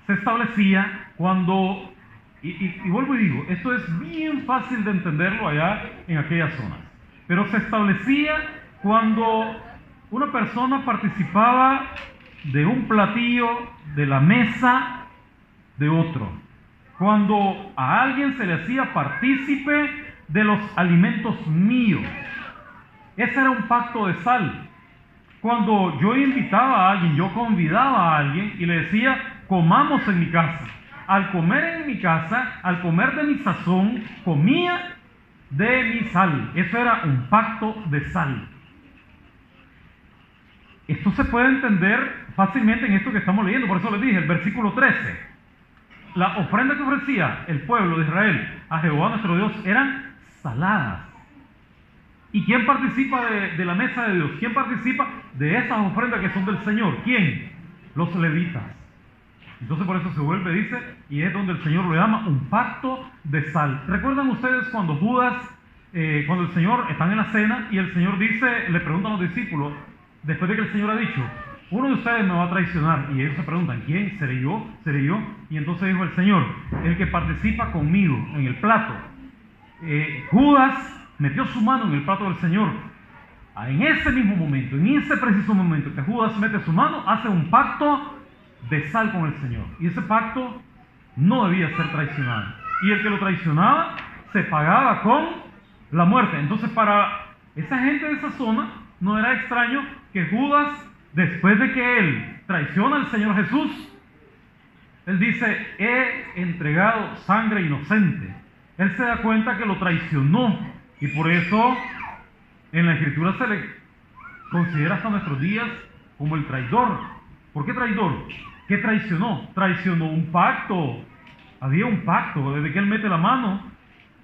se establecía cuando, y vuelvo y digo, esto es bien fácil de entenderlo allá en aquellas zonas, pero se establecía cuando una persona participaba de un platillo de la mesa de otro, cuando a alguien se le hacía partícipe de los alimentos míos. Ese era un pacto de sal. Cuando yo invitaba a alguien, yo convidaba a alguien y le decía, comamos en mi casa. Al comer en mi casa, al comer de mi sazón, comía de mi sal. Eso era un pacto de sal. Esto se puede entender fácilmente en esto que estamos leyendo. Por eso les dije, el versículo 13. La ofrenda que ofrecía el pueblo de Israel a Jehová nuestro Dios eran saladas. ¿Y quién participa de la mesa de Dios? ¿Quién participa de esas ofrendas que son del Señor? ¿Quién? Los levitas. Entonces por eso se vuelve, dice, y es donde el Señor lo llama un pacto de sal. ¿Recuerdan ustedes cuando Judas, cuando el Señor están en la cena y el Señor dice, le preguntan a los discípulos, después de que el Señor ha dicho, uno de ustedes me va a traicionar, y ellos se preguntan, ¿quién? ¿Seré yo? ¿Seré yo? Y entonces dijo el Señor, el que participa conmigo en el plato. Judas metió su mano en el plato del Señor. En ese mismo momento, en ese preciso momento que Judas mete su mano, hace un pacto de sal con el Señor. Y ese pacto no debía ser traicionado. Y el que lo traicionaba se pagaba con la muerte. Entonces para esa gente de esa zona no era extraño que Judas, después de que él traiciona al Señor Jesús, él dice, he entregado sangre inocente. Él se da cuenta que lo traicionó. Y por eso en la Escritura se le considera hasta nuestros días como el traidor. ¿Por qué traidor? ¿Qué traicionó? Traicionó un pacto. Había un pacto. Desde que él mete la mano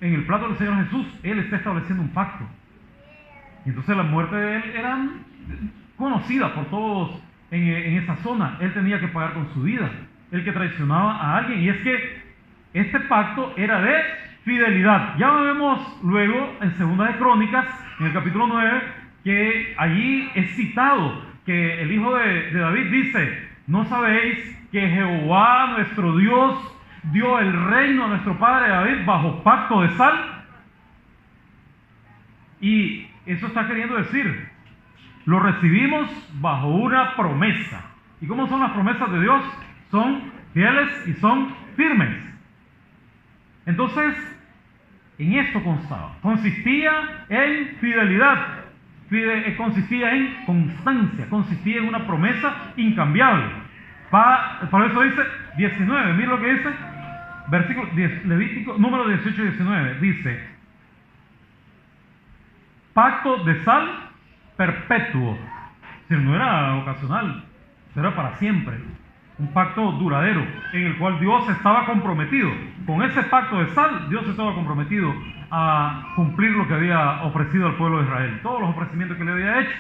en el plato del Señor Jesús, él está estableciendo un pacto. Y entonces la muerte de él era conocida por todos en esa zona. Él tenía que pagar con su vida. El que traicionaba a alguien. Y es que este pacto era de fidelidad. Ya vemos luego en Segunda de Crónicas, en el capítulo 9, que allí es citado que el hijo de David dice, ¿no sabéis que Jehová nuestro Dios dio el reino a nuestro padre David bajo pacto de sal? Y eso está queriendo decir, lo recibimos bajo una promesa. ¿Y cómo son las promesas de Dios? Son fieles y son firmes. Entonces, En esto constaba. Consistía en fidelidad, consistía en constancia, consistía en una promesa incambiable. Por eso dice 19, mira lo que dice, versículo 10, Levítico, número 18 y 19, dice: pacto de sal perpetuo. Es decir, no era ocasional, era para siempre. Un pacto duradero en el cual Dios estaba comprometido. Con ese pacto de sal, Dios estaba comprometido a cumplir lo que había ofrecido al pueblo de Israel, todos los ofrecimientos que le había hecho.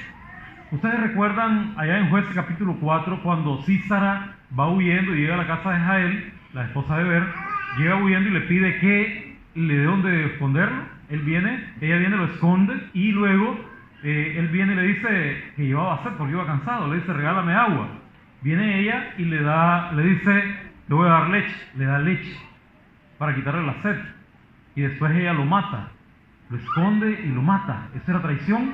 Ustedes recuerdan allá en Jueces capítulo 4, cuando Sísara va huyendo y llega a la casa de Jael, la esposa de Eber, llega huyendo y le pide que le dé donde esconderlo. Ella viene, lo esconde, y luego él viene y le dice que llevaba sed porque iba cansado, le dice: regálame agua. Viene ella y le dice: le voy a dar leche, le da leche para quitarle la sed, y después ella lo mata, lo esconde y lo mata. Esa era traición.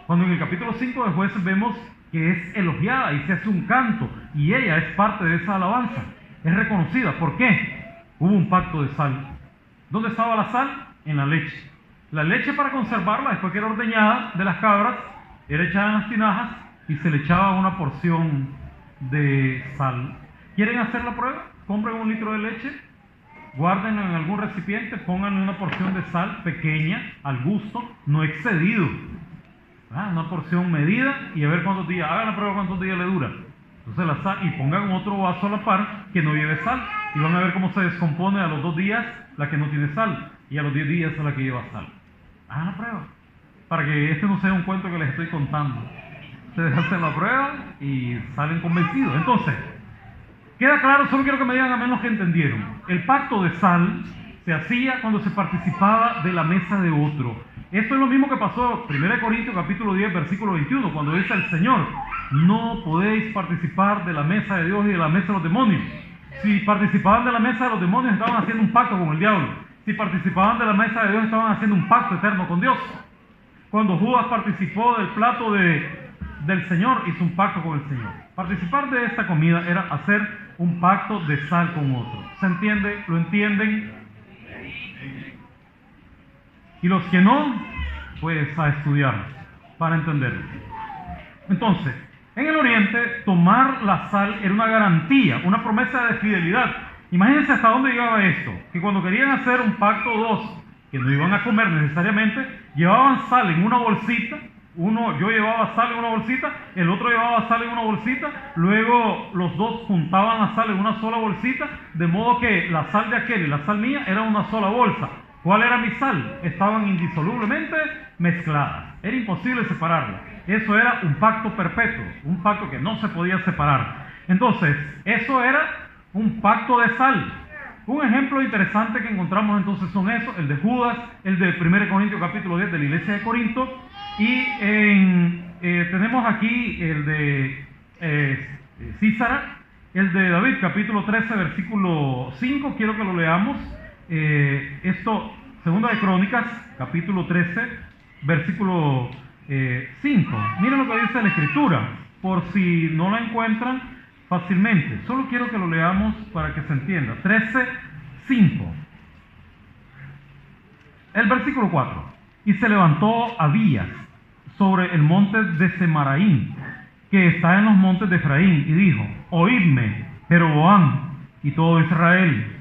Cuando en el capítulo 5 de Jueces vemos que es elogiada y se hace un canto, y ella es parte de esa alabanza, es reconocida. ¿Por qué? Hubo un pacto de sal. ¿Dónde estaba la sal? En la leche. La leche, para conservarla después que era ordeñada de las cabras, era echada en las tinajas y se le echaba una porción de sal. ¿Quieren hacer la prueba? Compren 1 litro de leche, guárdenlo en algún recipiente, pónganle una porción de sal pequeña, al gusto, no excedido. Una porción medida, y a ver cuántos días, hagan la prueba cuántos días le dura. Entonces la sal, y pongan otro vaso a la par que no lleve sal, y van a ver cómo se descompone a los 2 días la que no tiene sal, y a los 10 días la que lleva sal. Hagan la prueba, para que este no sea un cuento que les estoy contando. Ustedes hacen la prueba y salen convencidos. Entonces, queda claro, solo quiero que me digan a menos que entendieron. El pacto de sal se hacía cuando se participaba de la mesa de otro. Esto es lo mismo que pasó en 1 Corintios capítulo 10, versículo 21, cuando dice el Señor: no podéis participar de la mesa de Dios y de la mesa de los demonios. Si participaban de la mesa de los demonios, estaban haciendo un pacto con el diablo. Si participaban de la mesa de Dios, estaban haciendo un pacto eterno con Dios. Cuando Judas participó del plato del Señor, hizo un pacto con el Señor. Participar de esta comida era hacer un pacto de sal con otro. ¿Se entiende? ¿Lo entienden? Y los que no, pues a estudiar para entenderlo. Entonces, en el Oriente, tomar la sal era una garantía, una promesa de fidelidad. Imagínense hasta dónde llegaba esto, que cuando querían hacer un pacto o dos, que no iban a comer necesariamente, llevaban sal en una bolsita. Yo llevaba sal en una bolsita, el otro llevaba sal en una bolsita, luego los dos juntaban la sal en una sola bolsita, de modo que la sal de aquel y la sal mía eran una sola bolsa. ¿Cuál era mi sal? Estaban indisolublemente mezcladas, era imposible separarlas. Eso era un pacto perpetuo, un pacto que no se podía separar. Entonces, eso era un pacto de sal. Un ejemplo interesante que encontramos entonces son esos: el de Judas, el de 1 Corintios capítulo 10 de la iglesia de Corinto, y tenemos aquí el de Sísara, el de David, capítulo 13, versículo 5, quiero que lo leamos. Segunda de Crónicas, capítulo 13, versículo 5. Miren lo que dice la Escritura, por si no la encuentran fácilmente. Solo quiero que lo leamos para que se entienda. 13, 5. El versículo 4. Y se levantó Abías sobre el monte de Semaraín, que está en los montes de Efraín, y dijo: oídme, Jeroboam y todo Israel.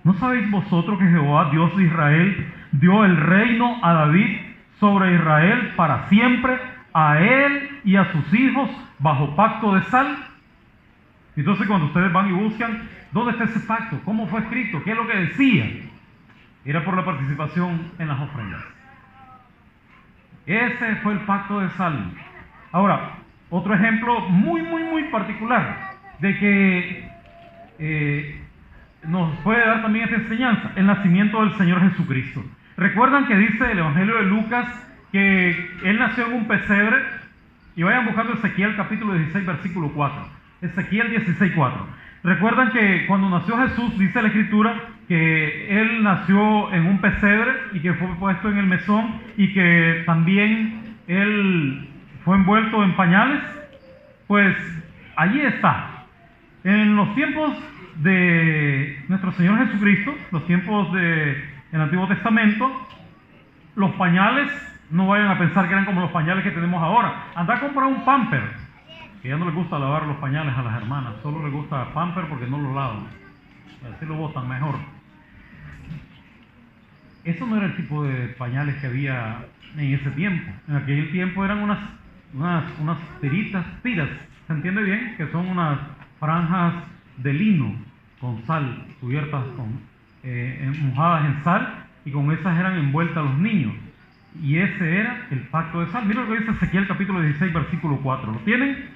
¿No sabéis vosotros que Jehová, Dios de Israel, dio el reino a David sobre Israel para siempre, a él y a sus hijos, bajo pacto de sal? Entonces, cuando ustedes van y buscan, ¿dónde está ese pacto? ¿Cómo fue escrito? ¿Qué es lo que decía? Era por la participación en las ofrendas. Ese fue el pacto de sal. Ahora, otro ejemplo muy particular de que nos puede dar también esta enseñanza: el nacimiento del Señor Jesucristo. ¿Recuerdan que dice el Evangelio de Lucas que Él nació en un pesebre? Y vayan buscando Ezequiel capítulo 16, versículo 4. Ezequiel 16, 4. ¿Recuerdan que cuando nació Jesús, dice la Escritura, que Él nació en un pesebre y que fue puesto en el mesón y que también Él fue envuelto en pañales? Pues allí está. En los tiempos de nuestro Señor Jesucristo, los tiempos de en el Antiguo Testamento, los pañales, no vayan a pensar que eran como los pañales que tenemos ahora. Anda a comprar un pamper, que ya no les gusta lavar los pañales a las hermanas, solo les gusta pamper porque no lo lavan, así lo botan mejor. Eso no era el tipo de pañales que había en ese tiempo. En aquel tiempo eran unas tiras, ¿se entiende bien? Que son unas franjas de lino con sal, cubiertas mojadas en sal, y con esas eran envueltas los niños. Y ese era el pacto de sal. Mira lo que dice Ezequiel capítulo 16, versículo 4. ¿Lo tienen?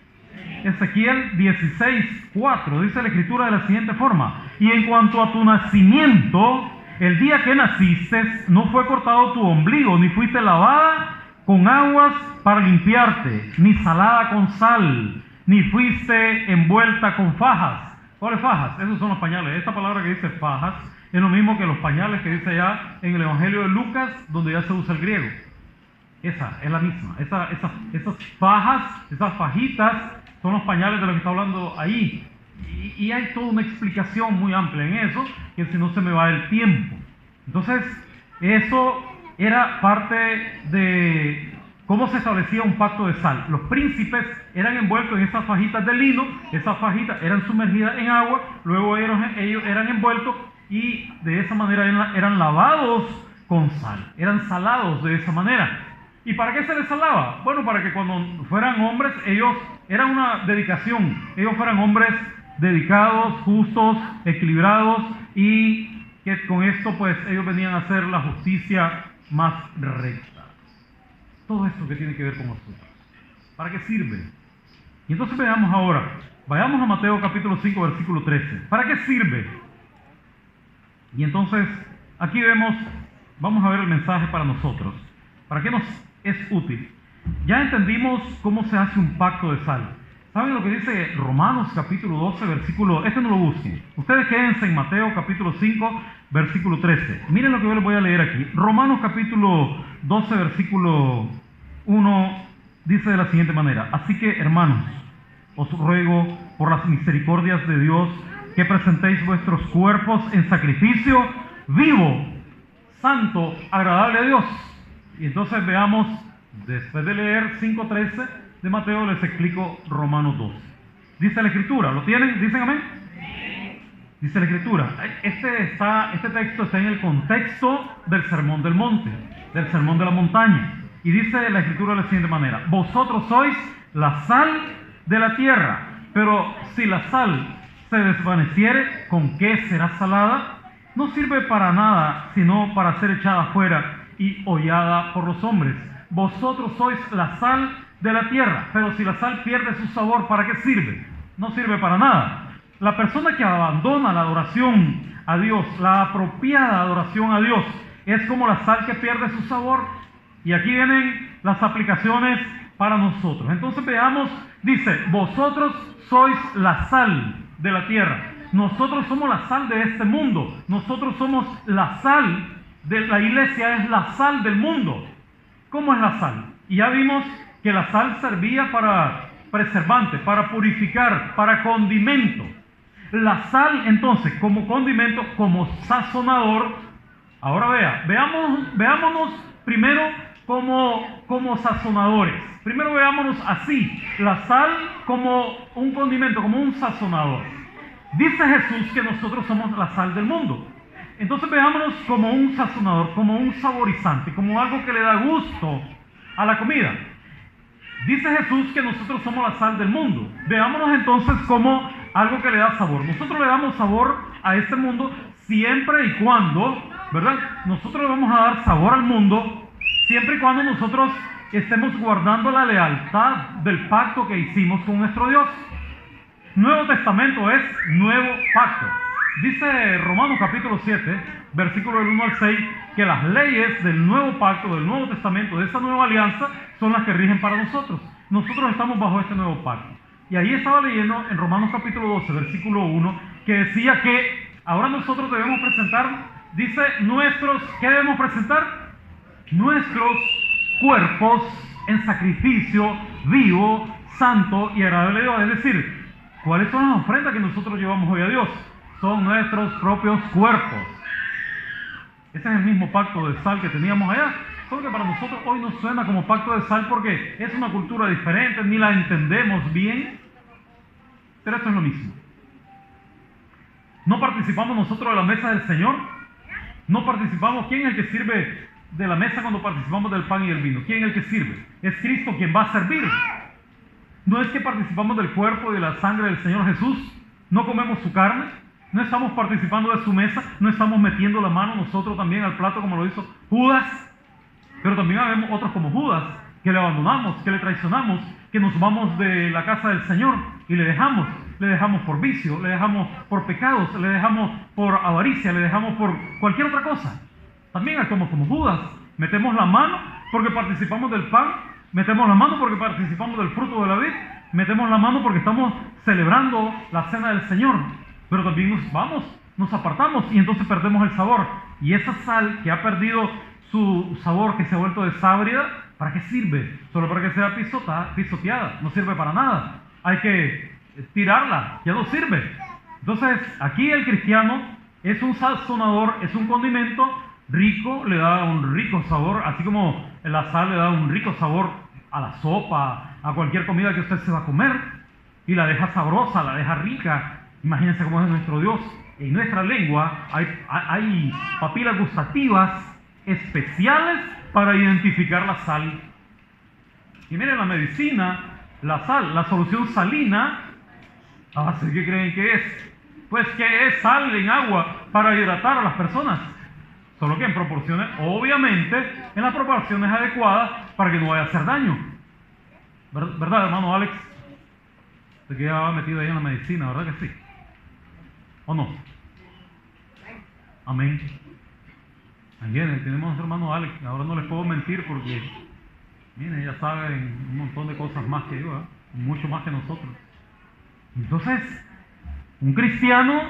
Ezequiel 16, 4. Dice la Escritura de la siguiente forma: y en cuanto a tu nacimiento, el día que naciste, no fue cortado tu ombligo, ni fuiste lavada con aguas para limpiarte, ni salada con sal, ni fuiste envuelta con fajas. ¿Cuáles fajas? Esos son los pañales. Esta palabra que dice fajas es lo mismo que los pañales que dice allá en el Evangelio de Lucas, donde ya se usa el griego. Esa es la misma. Esas fajas, esas fajitas, son los pañales de los que está hablando ahí. Y hay toda una explicación muy amplia en eso, que si no se me va el tiempo. Entonces, eso era parte de cómo se establecía un pacto de sal. Los príncipes eran envueltos en esas fajitas de lino, esas fajitas eran sumergidas en agua, luego ellos eran envueltos y de esa manera eran lavados con sal, eran salados de esa manera. ¿Y para qué se les salaba? Bueno, para que cuando fueran hombres, ellos, era una dedicación, ellos fueran hombres dedicados, justos, equilibrados, y que con esto pues ellos venían a hacer la justicia más recta. Todo esto que tiene que ver con nosotros. ¿Para qué sirve? Y entonces veamos ahora, vayamos a Mateo capítulo 5, versículo 13. ¿Para qué sirve? Y entonces aquí vamos a ver el mensaje para nosotros. ¿Para qué nos es útil? Ya entendimos cómo se hace un pacto de sal. ¿Saben lo que dice Romanos capítulo 12, versículo? Este no lo busquen. Ustedes quédense en Mateo capítulo 5, versículo 13. Miren lo que yo les voy a leer aquí. Romanos capítulo 12, versículo 1, dice de la siguiente manera: así que, hermanos, os ruego por las misericordias de Dios que presentéis vuestros cuerpos en sacrificio vivo, santo, agradable a Dios. Y entonces veamos, después de leer 5:13 de Mateo, les explico Romanos 12. Dice la Escritura, ¿lo tienen? ¿Dicen amén? Dice la Escritura, este texto está en el contexto del Sermón del Monte, del Sermón de la Montaña. Y dice la Escritura de la siguiente manera: vosotros sois la sal de la tierra, pero si la sal se desvaneciere, ¿con qué será salada? No sirve para nada, sino para ser echada fuera y hollada por los hombres. Vosotros sois la sal de la tierra, pero si la sal pierde su sabor, ¿para qué sirve? No sirve para nada. La persona que abandona la adoración a Dios, la apropiada adoración a Dios, es como la sal que pierde su sabor. Y aquí vienen las aplicaciones para nosotros. Entonces veamos, dice, vosotros sois la sal de la tierra. Nosotros somos la sal de este mundo. Nosotros somos la sal de la iglesia, es la sal del mundo. ¿Cómo es la sal? Y ya vimos que la sal servía para preservante, para purificar, para condimento. La sal, entonces, como condimento, como sazonador. Ahora veámonos primero como sazonadores. Primero veámonos así, la sal como un condimento, como un sazonador. Dice Jesús que nosotros somos la sal del mundo. Entonces veámonos como un sazonador, como un saborizante, como algo que le da gusto a la comida. Dice Jesús que nosotros somos la sal del mundo. Veámonos entonces como algo que le da sabor. Nosotros le damos sabor a este mundo siempre y cuando, ¿verdad? Nosotros le vamos a dar sabor al mundo siempre y cuando nosotros estemos guardando la lealtad del pacto que hicimos con nuestro Dios. Nuevo Testamento es nuevo pacto. Dice Romanos capítulo 7, versículo del 1 al 6, que las leyes del nuevo pacto, del Nuevo Testamento, de esa nueva alianza, son las que rigen para nosotros. Nosotros estamos bajo este nuevo pacto. Y ahí estaba leyendo en Romanos capítulo 12, versículo 1, que decía que ahora nosotros debemos presentar, dice, ¿qué debemos presentar? Nuestros cuerpos en sacrificio vivo, santo y agradable a Dios. Es decir, ¿cuáles son las ofrendas que nosotros llevamos hoy a Dios? Son nuestros propios cuerpos. Ese es el mismo pacto de sal que teníamos allá, solo que para nosotros hoy nos suena como pacto de sal porque es una cultura diferente, ni la entendemos bien, pero esto es lo mismo. ¿No participamos nosotros de la mesa del Señor? ¿No participamos? ¿Quién es el que sirve de la mesa cuando participamos del pan y del vino? ¿Quién es el que sirve? Es Cristo quien va a servir. No es que participamos del cuerpo y de la sangre del Señor Jesús, no comemos su carne, no estamos participando de su mesa, no estamos metiendo la mano nosotros también al plato como lo hizo Judas, pero también habemos otros como Judas, que le abandonamos, que le traicionamos, que nos vamos de la casa del Señor y le dejamos por vicio, le dejamos por pecados, le dejamos por avaricia, le dejamos por cualquier otra cosa. También actuamos como Judas, metemos la mano porque participamos del pan, metemos la mano porque participamos del fruto de la vid, metemos la mano porque estamos celebrando la cena del Señor, pero también nos apartamos y entonces perdemos el sabor. Y esa sal que ha perdido su sabor, que se ha vuelto desábrida, ¿para qué sirve? Solo para que sea pisoteada, no sirve para nada. Hay que tirarla, ya no sirve. Entonces, aquí el cristiano es un sazonador, es un condimento rico, le da un rico sabor, así como la sal le da un rico sabor a la sopa, a cualquier comida que usted se va a comer, y la deja sabrosa, la deja rica. Imagínense cómo es nuestro Dios. En nuestra lengua hay papilas gustativas especiales para identificar la sal. Y miren, la medicina, la sal, la solución salina, ¿qué creen que es? Pues que es sal en agua para hidratar a las personas. Solo que en proporciones, obviamente, en las proporciones adecuadas para que no vaya a hacer daño. ¿Verdad, hermano Alex? Usted quedaba metido ahí en la medicina, ¿verdad que sí? ¿O no? Amén. Bien, tenemos a nuestro hermano Alex. Ahora no les puedo mentir porque, miren, ella sabe un montón de cosas más que yo, mucho más que nosotros. Entonces, un cristiano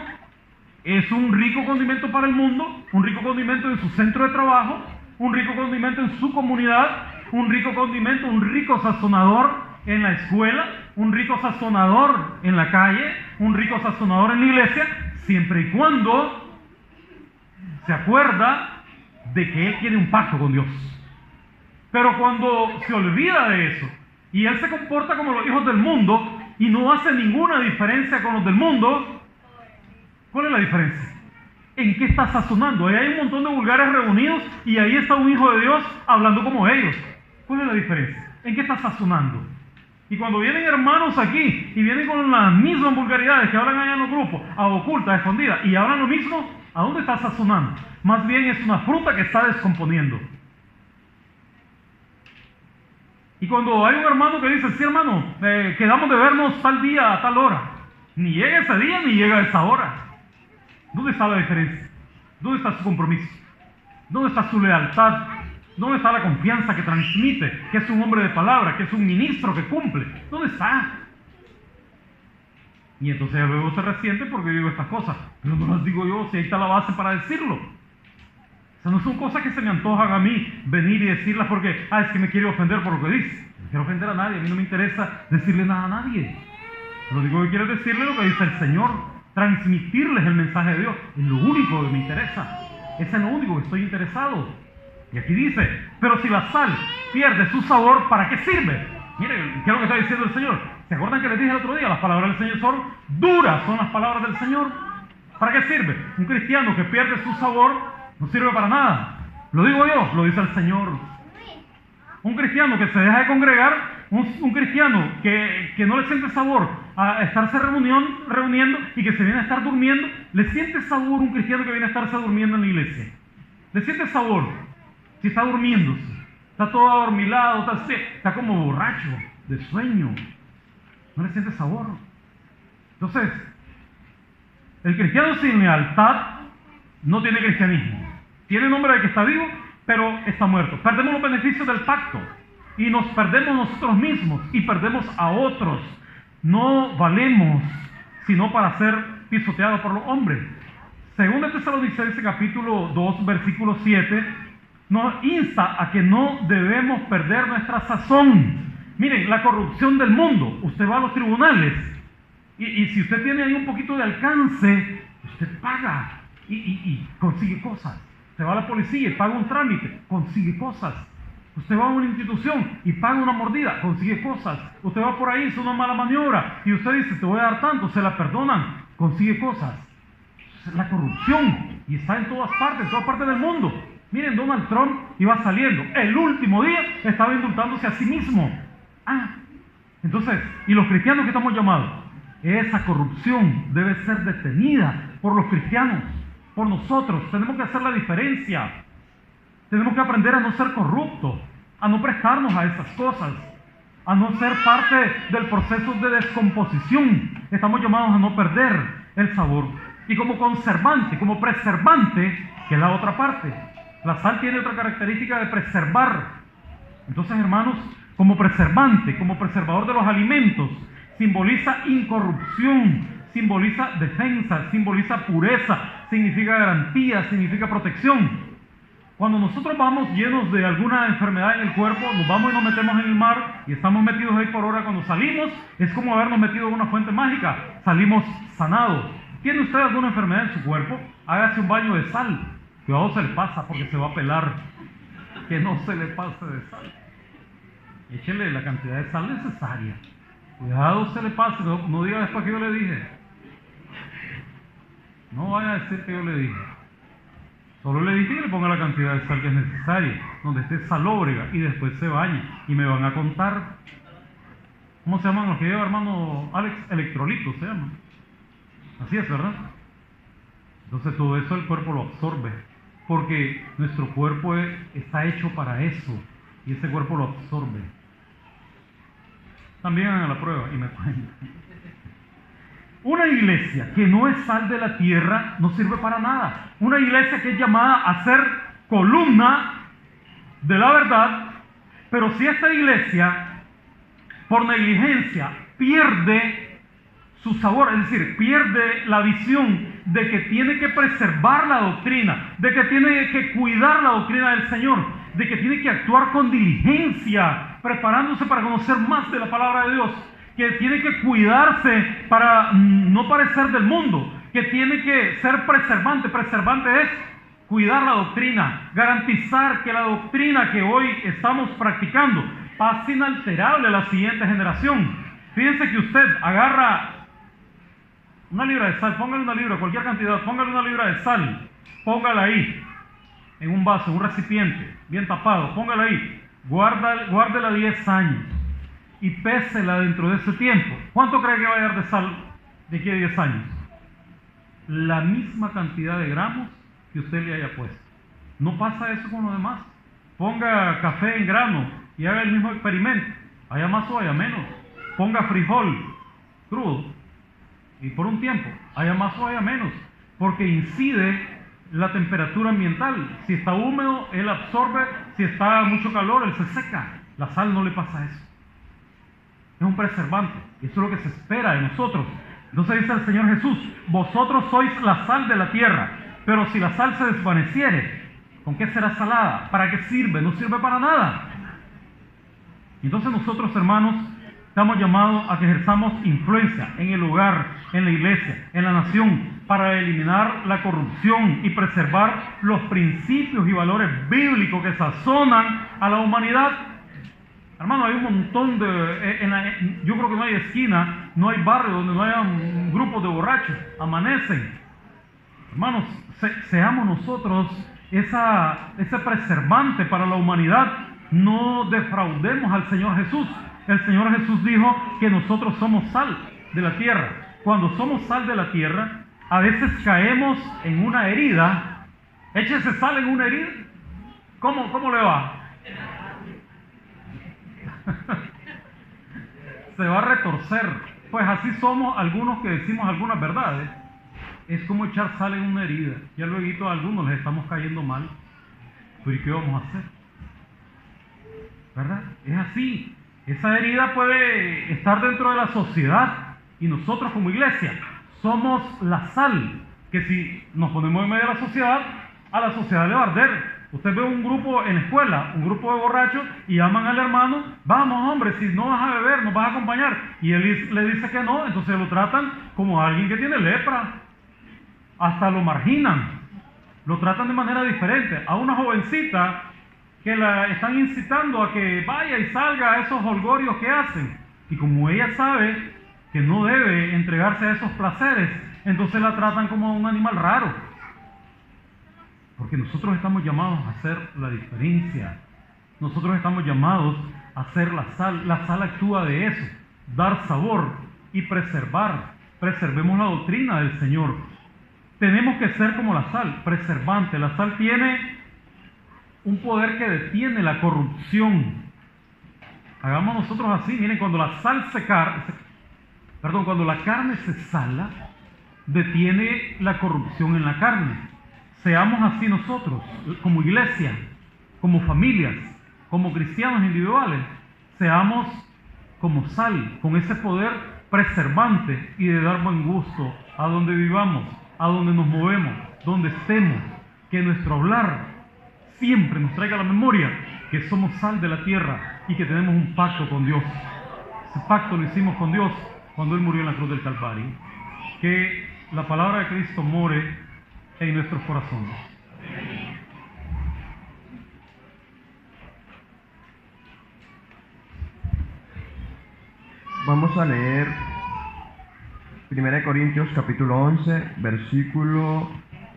es un rico condimento para el mundo, un rico condimento en su centro de trabajo, un rico condimento en su comunidad, un rico condimento, un rico sazonador en la escuela, un rico sazonador en la calle, un rico sazonador en la iglesia, siempre y cuando se acuerda de que él tiene un pacto con Dios. Pero cuando se olvida de eso y él se comporta como los hijos del mundo y no hace ninguna diferencia con los del mundo, ¿cuál es la diferencia? ¿En qué está sazonando? Ahí hay un montón de vulgares reunidos y ahí está un hijo de Dios hablando como ellos. ¿Cuál es la diferencia? ¿En qué está sazonando? Y cuando vienen hermanos aquí y vienen con las mismas vulgaridades que hablan allá en los grupos, a oculta, a escondida, y hablan lo mismo, ¿a dónde está sazonando? Más bien es una fruta que está descomponiendo. Y cuando hay un hermano que dice, sí hermano, quedamos de vernos tal día a tal hora, ni llega ese día ni llega esa hora. ¿Dónde está la diferencia? ¿Dónde está su compromiso? ¿Dónde está su lealtad? ¿Dónde está la confianza que transmite? Que es un hombre de palabra, que es un ministro que cumple. ¿Dónde está? Y entonces luego se resiente porque digo estas cosas. Pero no las digo yo, si ahí está la base para decirlo. O sea, no son cosas que se me antojan a mí venir y decirlas porque, es que me quiere ofender por lo que dice. No quiero ofender a nadie, a mí no me interesa decirle nada a nadie. Lo único que quiero es decirle lo que dice el Señor, transmitirles el mensaje de Dios. Es lo único que me interesa. Ese es lo único que estoy interesado. Y aquí dice, pero si la sal pierde su sabor, ¿para qué sirve? Miren, ¿qué es lo que está diciendo el Señor? ¿Se acuerdan que les dije el otro día? Las palabras del Señor son duras, son las palabras del Señor. ¿Para qué sirve? Un cristiano que pierde su sabor no sirve para nada. Lo digo yo, lo dice el Señor. Un cristiano que se deja de congregar, un cristiano que no le siente sabor a estarse reuniendo y que se viene a estar durmiendo, ¿le siente sabor un cristiano que viene a estarse durmiendo en la iglesia? ¿Le siente sabor? Si está durmiéndose, está todo adormilado, está como borracho de sueño, no le siente sabor. Entonces, el cristiano sin lealtad no tiene cristianismo. Tiene nombre de que está vivo, pero está muerto. Perdemos los beneficios del pacto y nos perdemos nosotros mismos y perdemos a otros. No valemos sino para ser pisoteados por los hombres. Según Tesalonicenses capítulo 2, versículo 7, nos insta a que no debemos perder nuestra sazón. Miren, la corrupción del mundo. Usted va a los tribunales y si usted tiene ahí un poquito de alcance, usted paga y consigue cosas. Usted va a la policía y paga un trámite, consigue cosas. Usted va a una institución y paga una mordida, consigue cosas. Usted va por ahí, hizo una mala maniobra y usted dice, te voy a dar tanto, se la perdonan, consigue cosas. Es la corrupción y está en todas partes del mundo. Miren, Donald Trump iba saliendo. El último día estaba indultándose a sí mismo. Entonces, ¿y los cristianos qué estamos llamados? Esa corrupción debe ser detenida por los cristianos, por nosotros. Tenemos que hacer la diferencia. Tenemos que aprender a no ser corruptos, a no prestarnos a esas cosas, a no ser parte del proceso de descomposición. Estamos llamados a no perder el sabor. Y como conservante, como preservante, que es la otra parte. La sal tiene otra característica de preservar. Entonces, hermanos, como preservante, como preservador de los alimentos, simboliza incorrupción, simboliza defensa, simboliza pureza, significa garantía, significa protección. Cuando nosotros vamos llenos de alguna enfermedad en el cuerpo, nos vamos y nos metemos en el mar y estamos metidos ahí por hora. Cuando salimos, es como habernos metido en una fuente mágica. Salimos sanados. ¿Tiene usted alguna enfermedad en su cuerpo? Hágase un baño de sal. Cuidado, se le pasa porque se va a pelar. Que no se le pase de sal. Échele la cantidad de sal necesaria. Cuidado, se le pase. No diga después que yo le dije. No vaya a decir que yo le dije. Solo le dije que le ponga la cantidad de sal que es necesaria, donde esté salóbrega, y después se bañe. Y me van a contar, ¿cómo se llaman los que lleva, hermano Alex? Electrolitos se llaman. Así es, ¿verdad? Entonces todo eso el cuerpo lo absorbe, porque nuestro cuerpo está hecho para eso, y ese cuerpo lo absorbe. También hagan la prueba y me cuentan. Una iglesia que no es sal de la tierra no sirve para nada. Una iglesia que es llamada a ser columna de la verdad, pero si esta iglesia por negligencia pierde su sabor, es decir, pierde la visión de que tiene que preservar la doctrina, de que tiene que cuidar la doctrina del Señor, de que tiene que actuar con diligencia, preparándose para conocer más de la palabra de Dios, que tiene que cuidarse para no parecer del mundo, que tiene que ser preservante. Preservante es cuidar la doctrina, garantizar que la doctrina que hoy estamos practicando pase inalterable a la siguiente generación. Fíjense que usted agarra una libra de sal, póngale una libra, cualquier cantidad, póngale una libra de sal, póngala ahí, en un vaso, en un recipiente, bien tapado, póngala ahí, guárdela 10 años. Y pésela dentro de ese tiempo. ¿Cuánto cree que va a dar de sal de aquí a 10 años? La misma cantidad de gramos que usted le haya puesto. No pasa eso con lo demás. Ponga café en grano y haga el mismo experimento. Haya más o haya menos. Ponga frijol crudo y por un tiempo, haya más o haya menos, porque incide la temperatura ambiental. Si está húmedo, él absorbe. Si está mucho calor, él se seca. La sal no le pasa eso. Es un preservante. Y eso es lo que se espera de nosotros. Entonces dice el Señor Jesús: vosotros sois la sal de la tierra, pero si la sal se desvaneciere, ¿con qué será salada? ¿Para qué sirve? No sirve para nada. Entonces nosotros, hermanos, estamos llamados a que ejerzamos influencia en el hogar, en la iglesia, en la nación, para eliminar la corrupción y preservar los principios y valores bíblicos que sazonan a la humanidad. Hermano, hay un montón yo creo que no hay esquina, no hay barrio donde no haya un grupo de borrachos, amanecen. Hermanos, seamos nosotros ese preservante para la humanidad, no defraudemos al Señor Jesús. El Señor Jesús dijo que nosotros somos sal de la tierra. Cuando somos sal de la tierra, a veces caemos en una herida. Échese sal en una herida. ¿Cómo le va? Se va a retorcer. Pues así somos algunos que decimos algunas verdades. Es como echar sal en una herida. Ya luego a algunos les estamos cayendo mal. Pero ¿y qué vamos a hacer? ¿Verdad? Es así. Esa herida puede estar dentro de la sociedad y nosotros como iglesia somos la sal, que si nos ponemos en medio de la sociedad, a la sociedad le va a arder. Usted ve un grupo en la escuela, un grupo de borrachos, y llaman al hermano: vamos hombre, si no vas a beber, nos vas a acompañar. Y él le dice que no, entonces lo tratan como a alguien que tiene lepra. Hasta lo marginan. lo tratan de manera diferente. A una jovencita que la están incitando a que vaya y salga a esos holgorios que hacen. Y como ella sabe que no debe entregarse a esos placeres, entonces la tratan como a un animal raro. Porque nosotros estamos llamados a hacer la diferencia. Nosotros estamos llamados a hacer la sal. La sal actúa de eso, dar sabor y preservar. Preservemos la doctrina del Señor. Tenemos que ser como la sal, preservante. La sal tiene un poder que detiene la corrupción. Hagamos nosotros así. Miren, cuando la carne se sala, detiene la corrupción en la carne. Seamos así nosotros, como iglesia, como familias, como cristianos individuales. Seamos como sal, con ese poder preservante y de dar buen gusto a donde vivamos, a donde nos movemos, donde estemos. Que nuestro hablar siempre nos traiga a la memoria que somos sal de la tierra y que tenemos un pacto con Dios. Ese pacto lo hicimos con Dios cuando Él murió en la cruz del Calvario. Que la palabra de Cristo more en nuestros corazones.
Vamos a leer 1 Corintios capítulo 11, versículo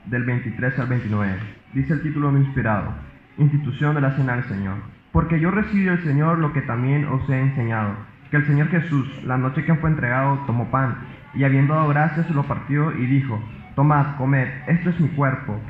del 23 al 29. Dice el título inspirado: Institución de la Cena del Señor. Porque yo recibí del Señor lo que también os he enseñado, que el Señor Jesús, la noche que fue entregado, tomó pan, y habiendo dado gracias, lo partió y dijo: Tomad, comed, esto es mi cuerpo,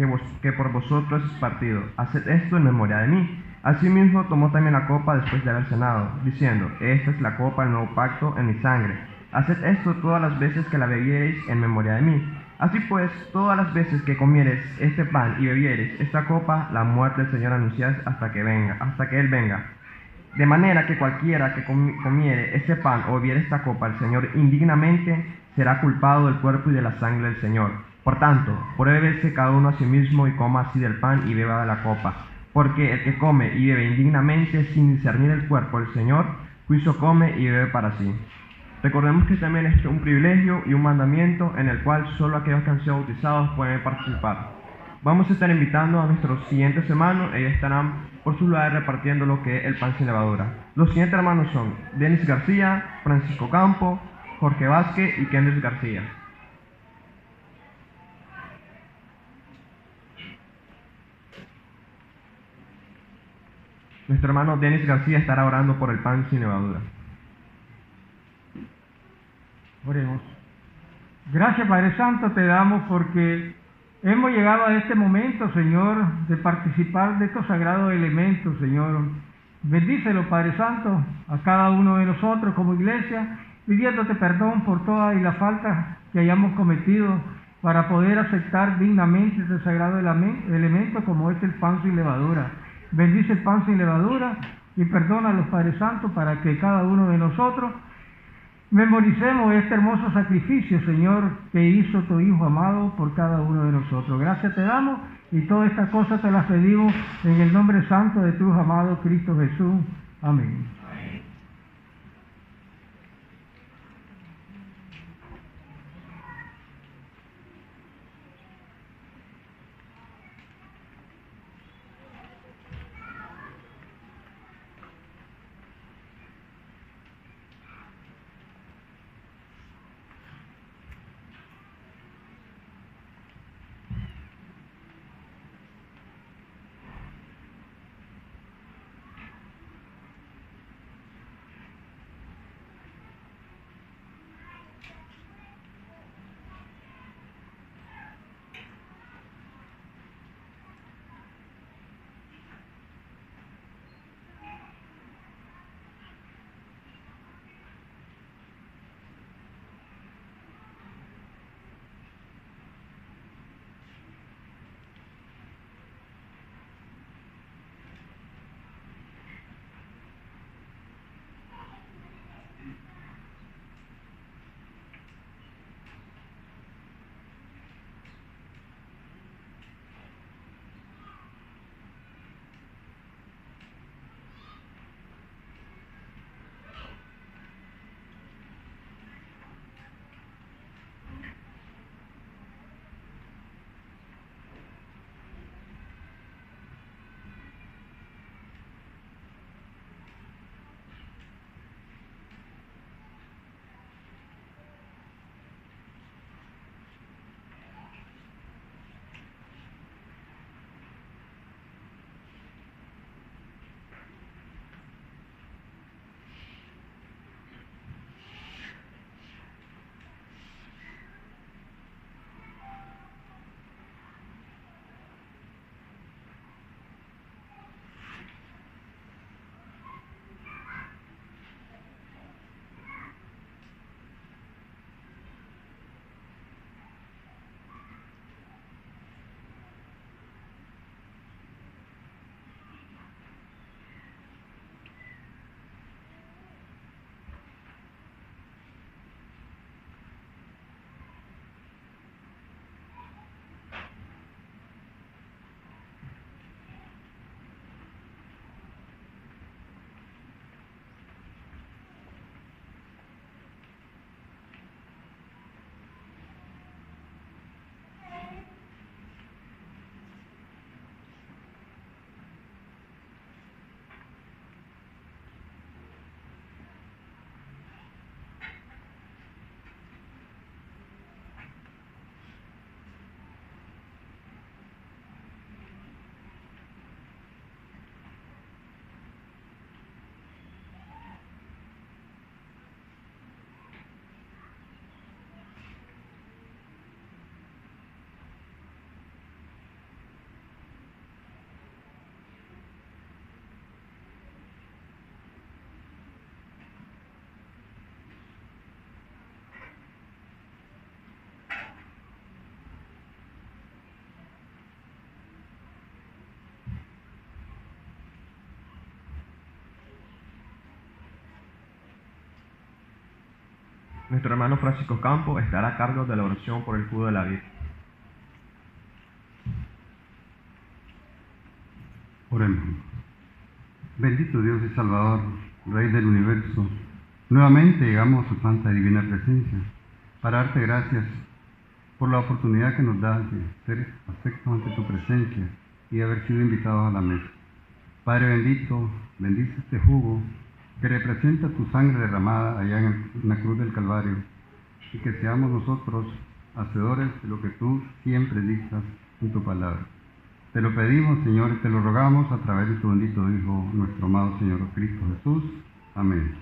que por vosotros es partido. Haced esto en memoria de mí. Asimismo tomó también la copa después de haber cenado, diciendo: Esta es la copa del nuevo pacto en mi sangre. Haced esto todas las veces que la bebiereis en memoria de mí. Así pues, todas las veces que comiereis este pan y bebiereis esta copa, la muerte del Señor anunciáis hasta que Él venga. De manera que cualquiera que comiere este pan o bebiere esta copa al Señor indignamente, será culpado del cuerpo y de la sangre del Señor. Por tanto, pruébese cada uno a sí mismo y coma así del pan y beba de la copa. Porque el que come y bebe indignamente sin discernir el cuerpo del Señor, juicio come y bebe para sí. Recordemos que también es un privilegio y un mandamiento en el cual solo aquellos que han sido bautizados pueden participar. Vamos a estar invitando a nuestros siguientes hermanos. Ellos estarán por sus lugares repartiendo lo que es el pan sin levadura. Los siguientes hermanos son Denis García, Francisco Campo, Jorge Vázquez y Kendris García. Nuestro hermano Denis García estará orando por el pan sin levadura.
Oremos. Gracias, Padre Santo, te damos porque hemos llegado a este momento, Señor, de participar de estos sagrados elementos, Señor. Bendícelo, Padre Santo, a cada uno de nosotros como iglesia, pidiéndote perdón por todas y las faltas que hayamos cometido para poder aceptar dignamente este sagrado elemento como es el pan sin levadura. Bendice el pan sin levadura y perdónalos, Padre Santo, para que cada uno de nosotros memoricemos este hermoso sacrificio, Señor, que hizo tu Hijo amado por cada uno de nosotros. Gracias te damos y todas estas cosas te las pedimos en el nombre santo de tu Hijo amado Cristo Jesús. Amén.
Nuestro hermano Francisco Campo estará a cargo de la oración por el escudo de la Virgen.
Oremos. Bendito Dios y Salvador, Rey del universo, nuevamente llegamos a su santa y divina presencia para darte gracias por la oportunidad que nos das de ser afectos ante tu presencia y de haber sido invitados a la mesa. Padre bendito, bendice este jugo que representa tu sangre derramada allá en la cruz del Calvario, y que seamos nosotros hacedores de lo que tú siempre dictas en tu palabra. Te lo pedimos, Señor, y te lo rogamos a través de tu bendito Hijo, nuestro amado Señor Cristo Jesús. Amén.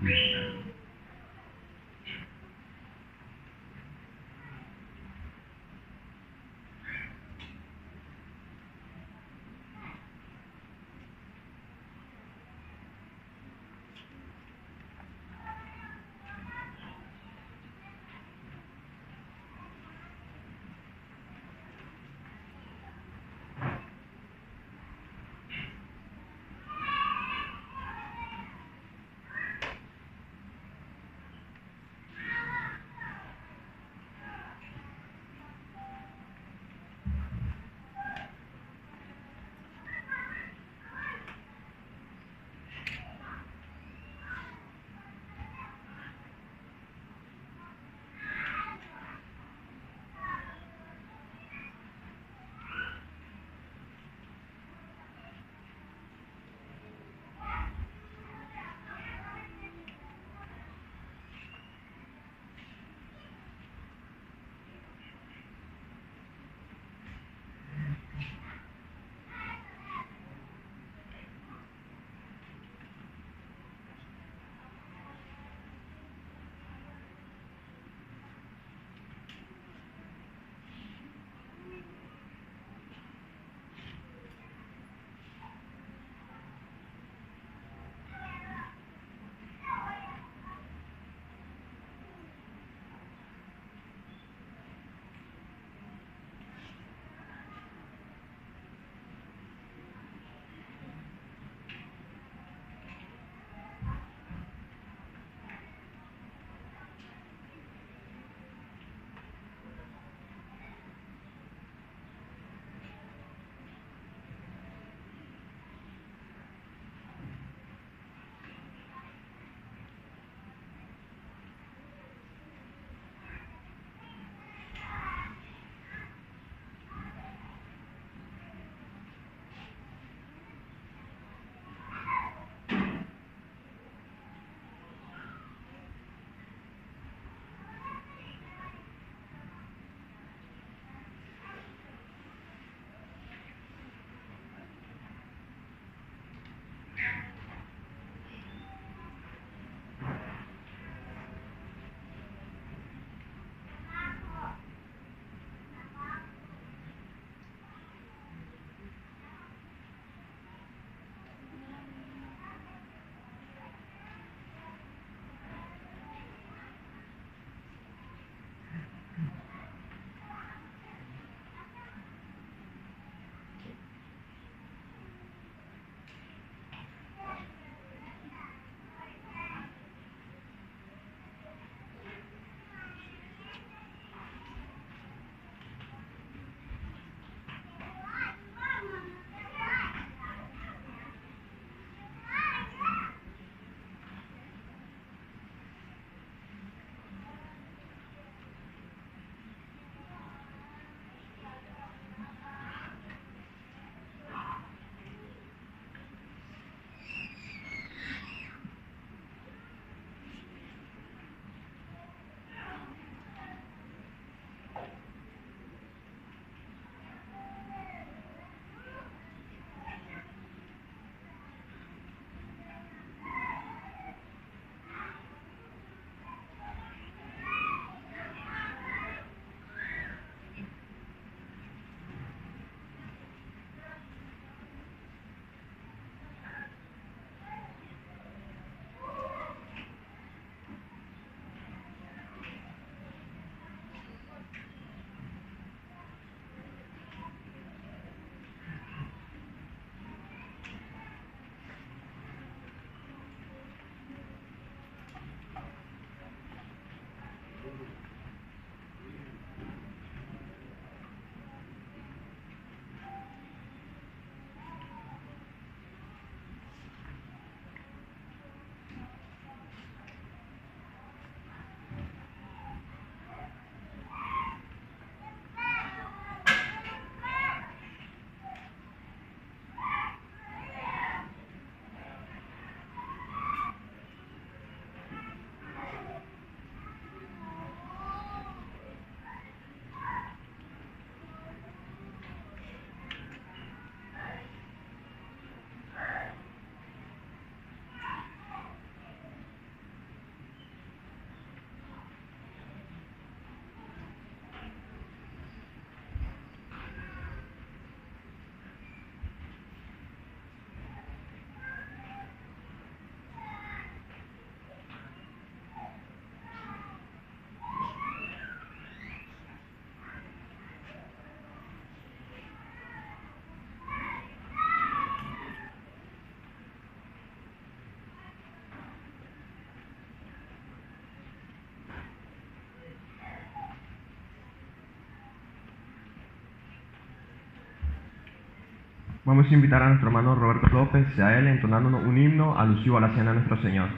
Vamos a invitar a nuestro hermano Roberto López, sea él entonándonos un himno alusivo a la cena de nuestro Señor.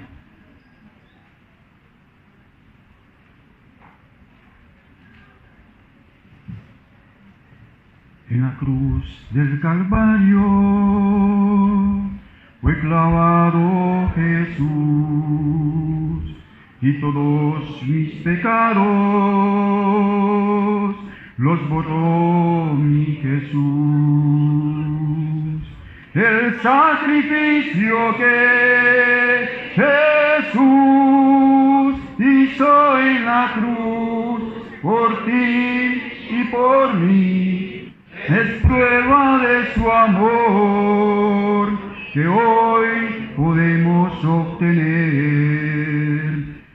En la cruz del Calvario fue clavado Jesús, y todos mis pecados los borró mi Jesús. El sacrificio que Jesús hizo en la cruz por ti y por mí es prueba de su amor que hoy podemos obtener.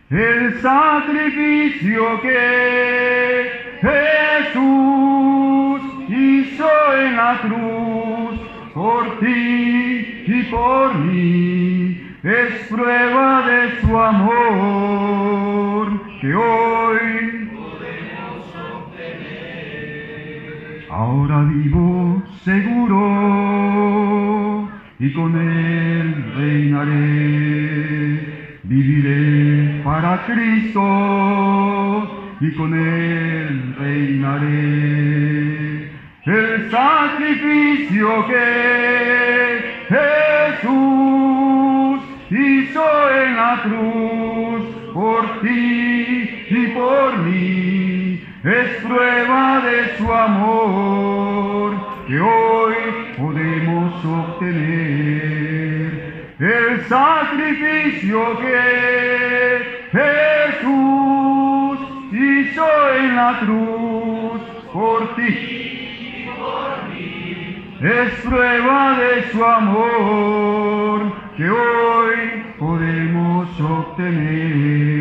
El sacrificio que Jesús hizo en la cruz por ti y por mí es prueba de su amor que hoy podemos obtener. Ahora vivo seguro y con él reinaré. Viviré para Cristo y con él reinaré. El sacrificio que Jesús hizo en la cruz por ti y por mí es prueba de su amor que hoy podemos obtener. El sacrificio que Jesús hizo en la cruz por ti y por mí es prueba de su amor que hoy podemos obtener.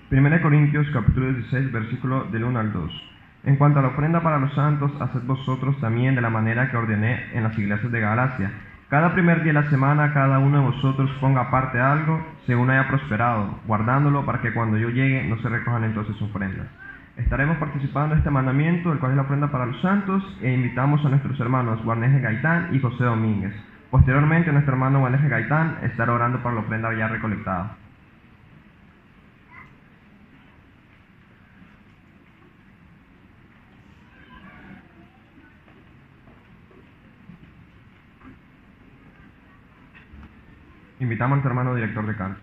Primera de Corintios capítulo 16 versículo del 1 al 2. En cuanto a la ofrenda para los santos, haced vosotros también de la manera que ordené en las iglesias de Galacia. Cada primer día de la semana, cada uno de vosotros ponga aparte algo, según haya prosperado, guardándolo para que cuando yo llegue no se recojan entonces ofrendas. Estaremos participando en este mandamiento, el cual es la ofrenda para los santos, e invitamos a nuestros hermanos Guarneje Gaitán y José Domínguez. Posteriormente, nuestro hermano Guarneje Gaitán estará orando por la ofrenda ya recolectada. Invitamos a nuestro hermano director de cantos.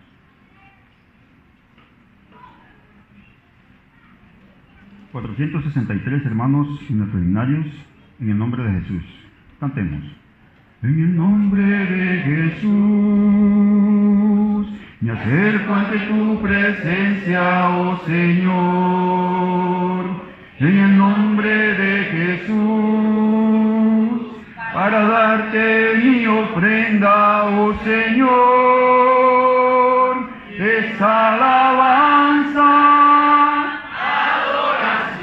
...463 hermanos y nuestros dignarios, en el nombre de Jesús. Cantemos. En el nombre de Jesús, me acerco ante tu presencia, oh Señor. En el nombre de Jesús, para darte mi ofrenda, oh Señor, es alabanza,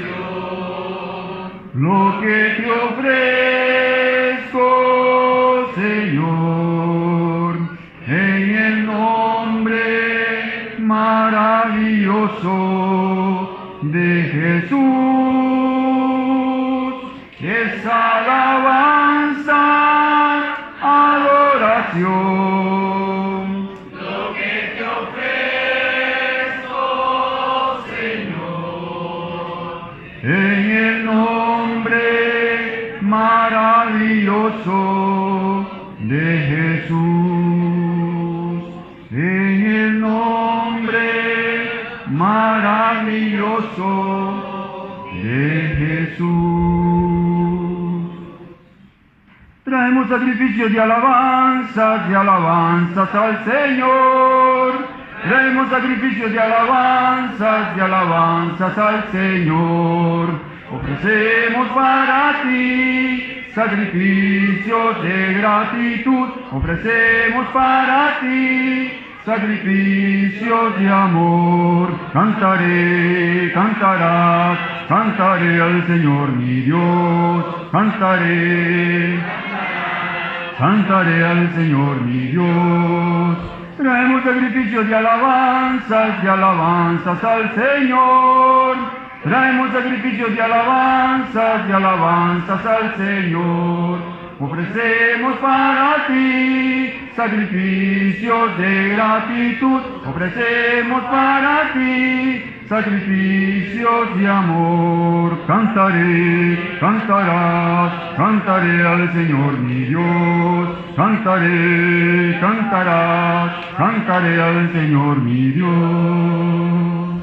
adoración, lo que te ofrezco, Señor, en el nombre maravilloso de Jesús, es alabanza, adoración, lo que te ofrezco, Señor, en el nombre maravilloso de Jesús, en el nombre maravilloso de Jesús. Traemos sacrificios de alabanzas al Señor. Traemos sacrificios de alabanzas al Señor. Ofrecemos para ti sacrificios de gratitud. Ofrecemos para ti sacrificios de amor. Cantaré, cantarás, cantaré al Señor mi Dios. Cantaré, cantaré al Señor mi Dios. Traemos sacrificios de alabanzas al Señor. Traemos sacrificios de alabanzas al Señor. Ofrecemos para ti sacrificios de gratitud. Ofrecemos para ti sacrificios de amor. Cantaré, cantarás, cantaré al Señor mi Dios. Cantaré, cantarás, cantaré al Señor mi Dios.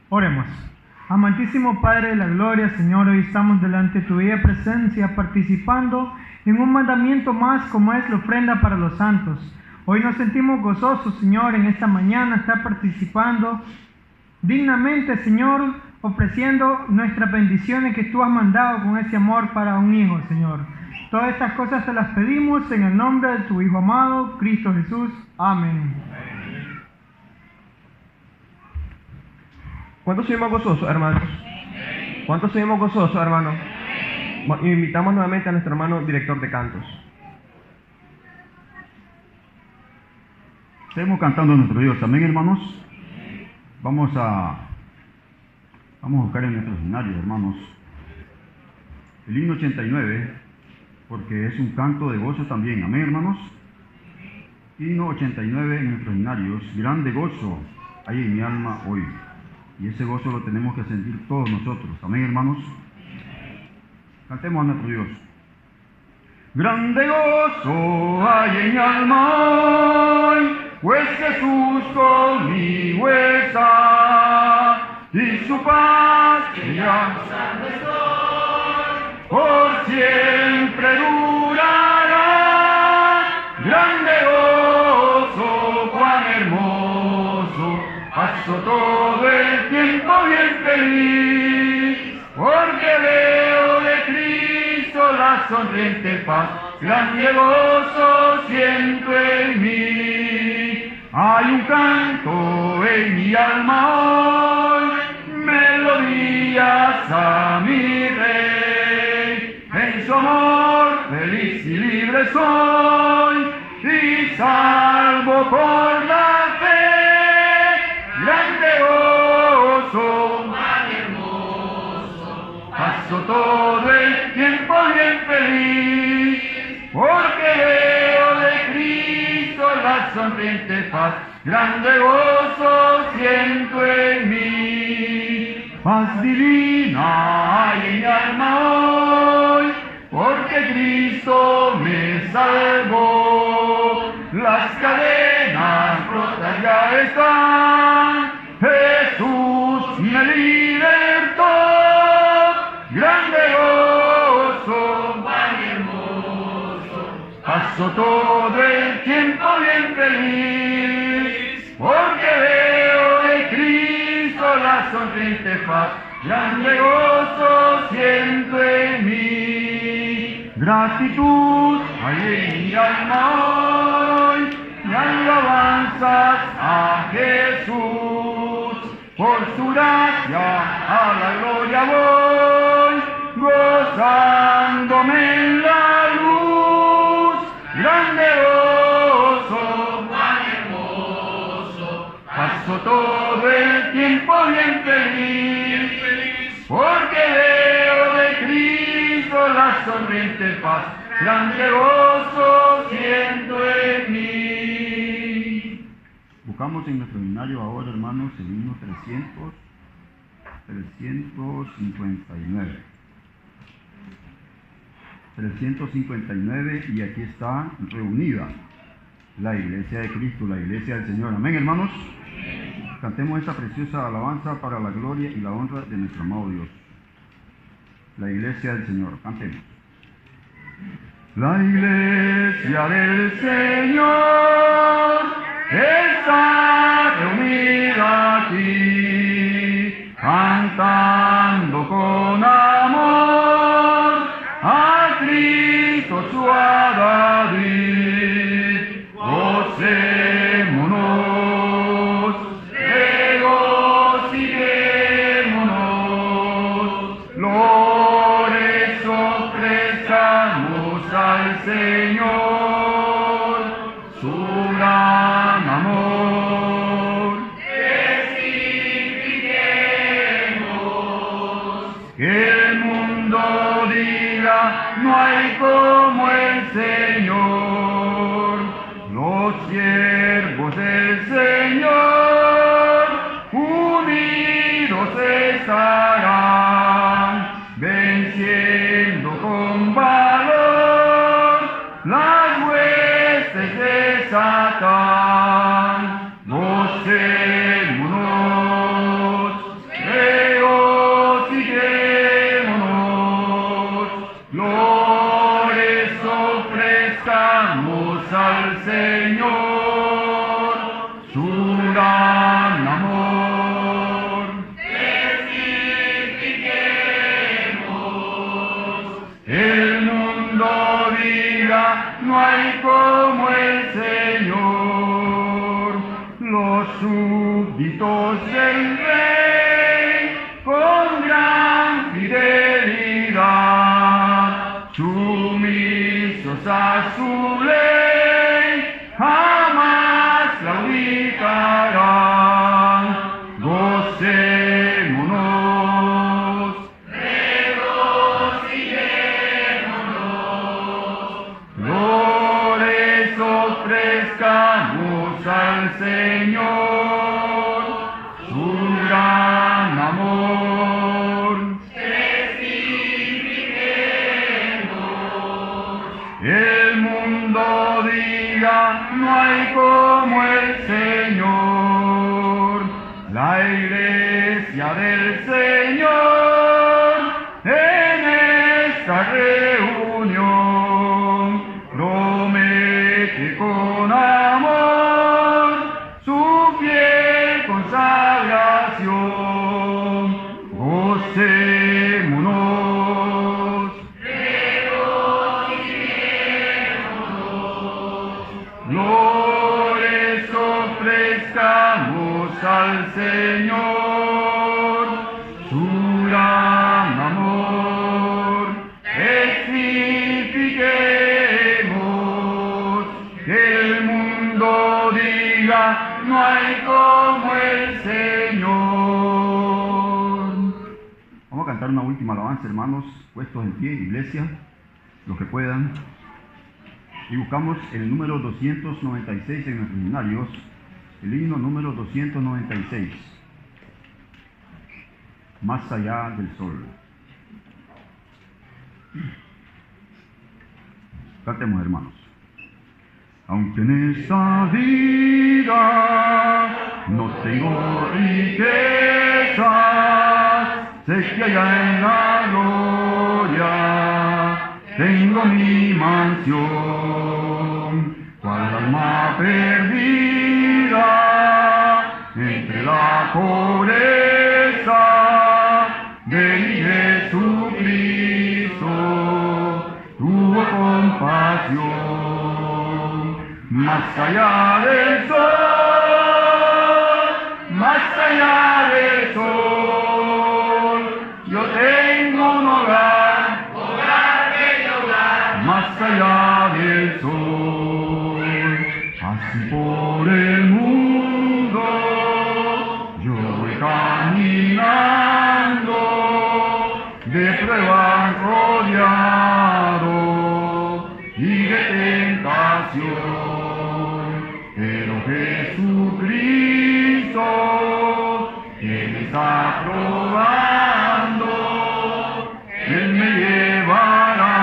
Oremos. Amantísimo Padre de la Gloria, Señor, hoy estamos delante de tu bella presencia participando en un mandamiento más como es la ofrenda para los santos. Hoy nos sentimos gozosos, Señor, en esta mañana estar participando dignamente, Señor, ofreciendo nuestras bendiciones que tú has mandado con ese amor para un hijo, Señor. Todas estas cosas te las pedimos en el nombre de tu Hijo amado, Cristo Jesús. Amén.
¿Cuántos seguimos gozosos, hermanos? ¿Cuántos seguimos gozosos, hermanos? Invitamos nuevamente a nuestro hermano director de cantos.
Seguimos cantando a nuestro Dios. Amén, hermanos. Vamos a buscar en nuestro escenario, hermanos, el himno 89, porque es un canto de gozo también. Amén, hermanos. Himno 89 en nuestros escenarios. Grande gozo hay en mi alma hoy. Y ese gozo lo tenemos que sentir todos nosotros. Amén, hermanos. Cantemos a nuestro Dios. Grande gozo hay en mi alma hoy, pues Jesús conmigo está, y su paz que ya por siempre durará. Grande gozo, cuán hermoso, paso todo el tiempo bien feliz, porque veo de Cristo la sonriente paz. Grande gozo siento en mí. Hay un canto en mi alma hoy, melodías a mi Rey. En su amor feliz y libre soy, y salvo por la fe. Grande gozo, tan hermoso, paso todo el tiempo bien feliz, porque veo de Cristo la sonriente paz. Grande gozo siento en mí. Paz divina hay en mi alma hoy, porque Cristo me salvó. Las cadenas rotas ya están, Jesús me libertó. Grande gozo, tan hermoso, paso todo el tiempo bien feliz, porque veo de Cristo la sonriente paz. Grande gozo siento en mí. Gratitud hay en mi alma hoy, y alabanzas a Jesús. Por su gracia a la gloria voy, gozándome en la luz. Grande gozo, tan hermoso, paso todo el tiempo bien feliz, porque veo de Cristo la sonriente paz. Grande gozo siento en mí. Buscamos en nuestro seminario ahora, hermanos, el himno 359. 359, y aquí está reunida la iglesia de Cristo, la iglesia del Señor. Amén, hermanos. Cantemos esta preciosa alabanza para la gloria y la honra de nuestro amado Dios. La iglesia del Señor. Cantemos. La iglesia del Señor está reunida aquí, cantando con amor a Cristo su David. Gocémonos, regocijémonos Señor su gran amor. Que el mundo diga, no hay como el Señor. Los siervos del Señor unidos estarán, venciendo con valor las huestes de Satán. Gocémonos, regocijémonos, flores ofrezcamos al Señor su gran amor. El mundo diga, no hay como el Señor. Los súbditos del Rey con gran fidelidad, sumisos a su ley, jamás claudicarán. Gocémonos, flores ofrezcamos al Señor su gran amor. El mundo diga, no hay como el Señor. La iglesia del Señor en esta reunión promete con amor su fiel consagración. Gocémonos, flores ofrezcamos al Señor su gran amor. Extifiquemos, que el mundo diga, no hay como el Señor. Vamos a cantar una última alabanza, hermanos, puestos en pie, iglesia, los que puedan. Y buscamos el número 296 en nuestros himnarios, el himno número 296, Más allá del sol. Cantemos, hermanos. Aunque en esta vida no tengo riquezas, sé que allá en la gloria tengo mi mansión, cual alma perdida entre la pobreza de mi Jesucristo tuvo compasión. Más allá del sol, más allá del sol, yo tengo un hogar, más allá del sol. Así por el mundo yo voy caminando, de pruebas rodeado y de tentación, pero Jesucristo, Él está probando, Él me llevará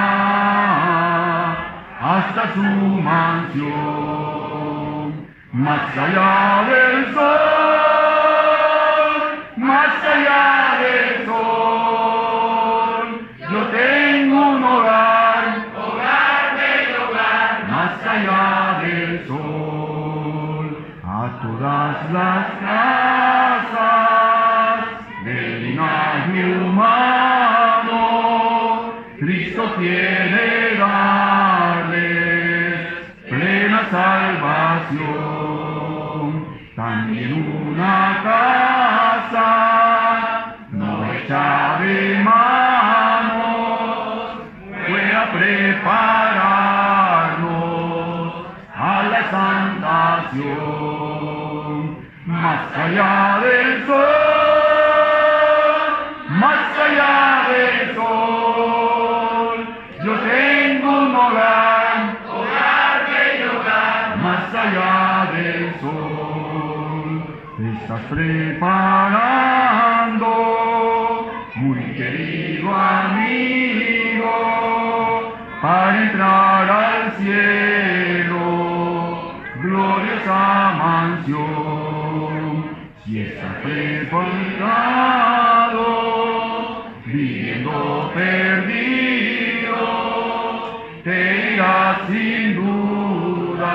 hasta su mansión. Más allá del sol, más allá del sol, yo tengo un hogar, bello hogar, más allá del sol. A todas las casas del linaje humano, Cristo quiere darles plena salvación. También una casa no hecha de manos fue a preparar nación, más allá del sol, más allá del sol. Yo tengo un hogar, hogar bello hogar, más allá del sol. Te estás preparando, muy querido amigo, para entrar al cielo, gloriosa mansión. Si estás preparado, viviendo perdido, te irás sin duda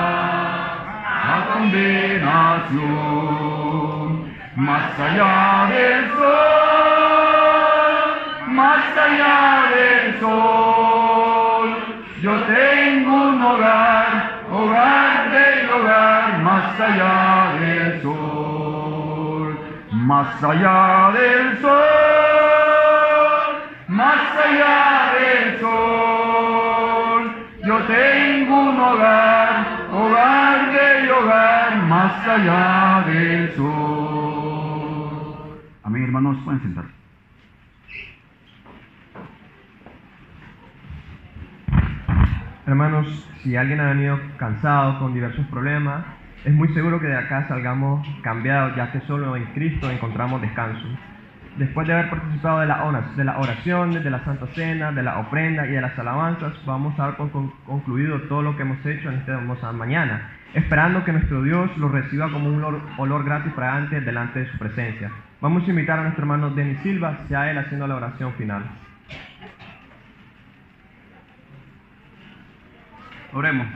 a condenación. Más allá del sol, más allá del sol, yo tengo un hogar, hogar del hogar, más allá del sol, más allá del sol, más allá del sol, yo tengo un hogar, hogar del hogar, más allá del sol. Amén, hermanos, pueden sentar.
Hermanos, si alguien ha venido cansado con diversos problemas, es muy seguro que de acá salgamos cambiados, ya que solo en Cristo encontramos descanso. Después de haber participado de las oraciones, de la Santa Cena, de la ofrenda y de las alabanzas, vamos a dar por concluido todo lo que hemos hecho en esta hermosa mañana, esperando que nuestro Dios lo reciba como un olor grato y fragante delante de su presencia. Vamos a invitar a nuestro hermano Denis Silva, sea él haciendo la oración final.
Oremos.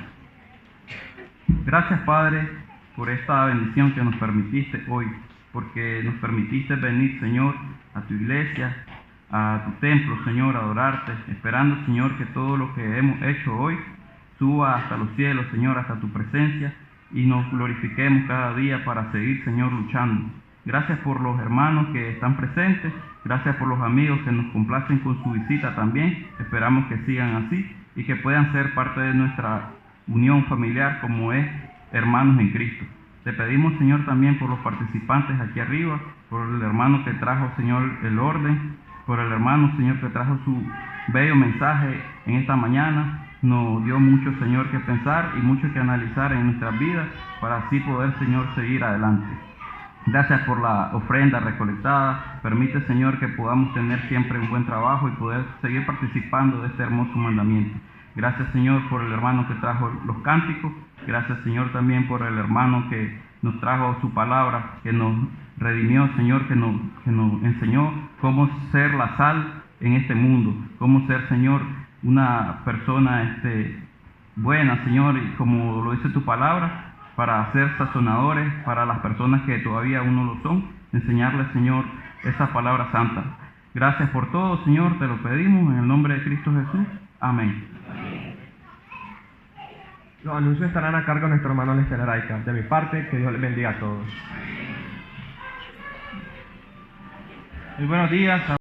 Gracias, Padre, por esta bendición que nos permitiste hoy, porque nos permitiste venir, Señor, a tu iglesia, a tu templo, Señor, a adorarte, esperando, Señor, que todo lo que hemos hecho hoy suba hasta los cielos, Señor, hasta tu presencia, y nos glorifiquemos cada día para seguir, Señor, luchando. Gracias por los hermanos que están presentes, gracias por los amigos que nos complacen con su visita también, esperamos que sigan así y que puedan ser parte de nuestra unión familiar como es hermanos en Cristo. Te pedimos, Señor, también por los participantes aquí arriba, por el hermano que trajo, Señor, el orden, por el hermano, Señor, que trajo su bello mensaje en esta mañana. Nos dio mucho, Señor, que pensar y mucho que analizar en nuestras vidas para así poder, Señor, seguir adelante. Gracias por la ofrenda recolectada. Permite, Señor, que podamos tener siempre un buen trabajo y poder seguir participando de este hermoso mandamiento. Gracias, Señor, por el hermano que trajo los cánticos. Gracias, Señor, también por el hermano que nos trajo su palabra, que nos redimió, Señor, que nos enseñó cómo ser la sal en este mundo, cómo ser, Señor, una persona buena, Señor, y como lo dice tu palabra, para ser sazonadores para las personas que todavía aún no lo son, enseñarles, Señor, esa palabra santa. Gracias por todo, Señor, te lo pedimos en el nombre de Cristo Jesús. Amén.
Los anuncios estarán a cargo de nuestro hermano Lester Araica. De mi parte, que Dios les bendiga a todos.
Muy buenos días.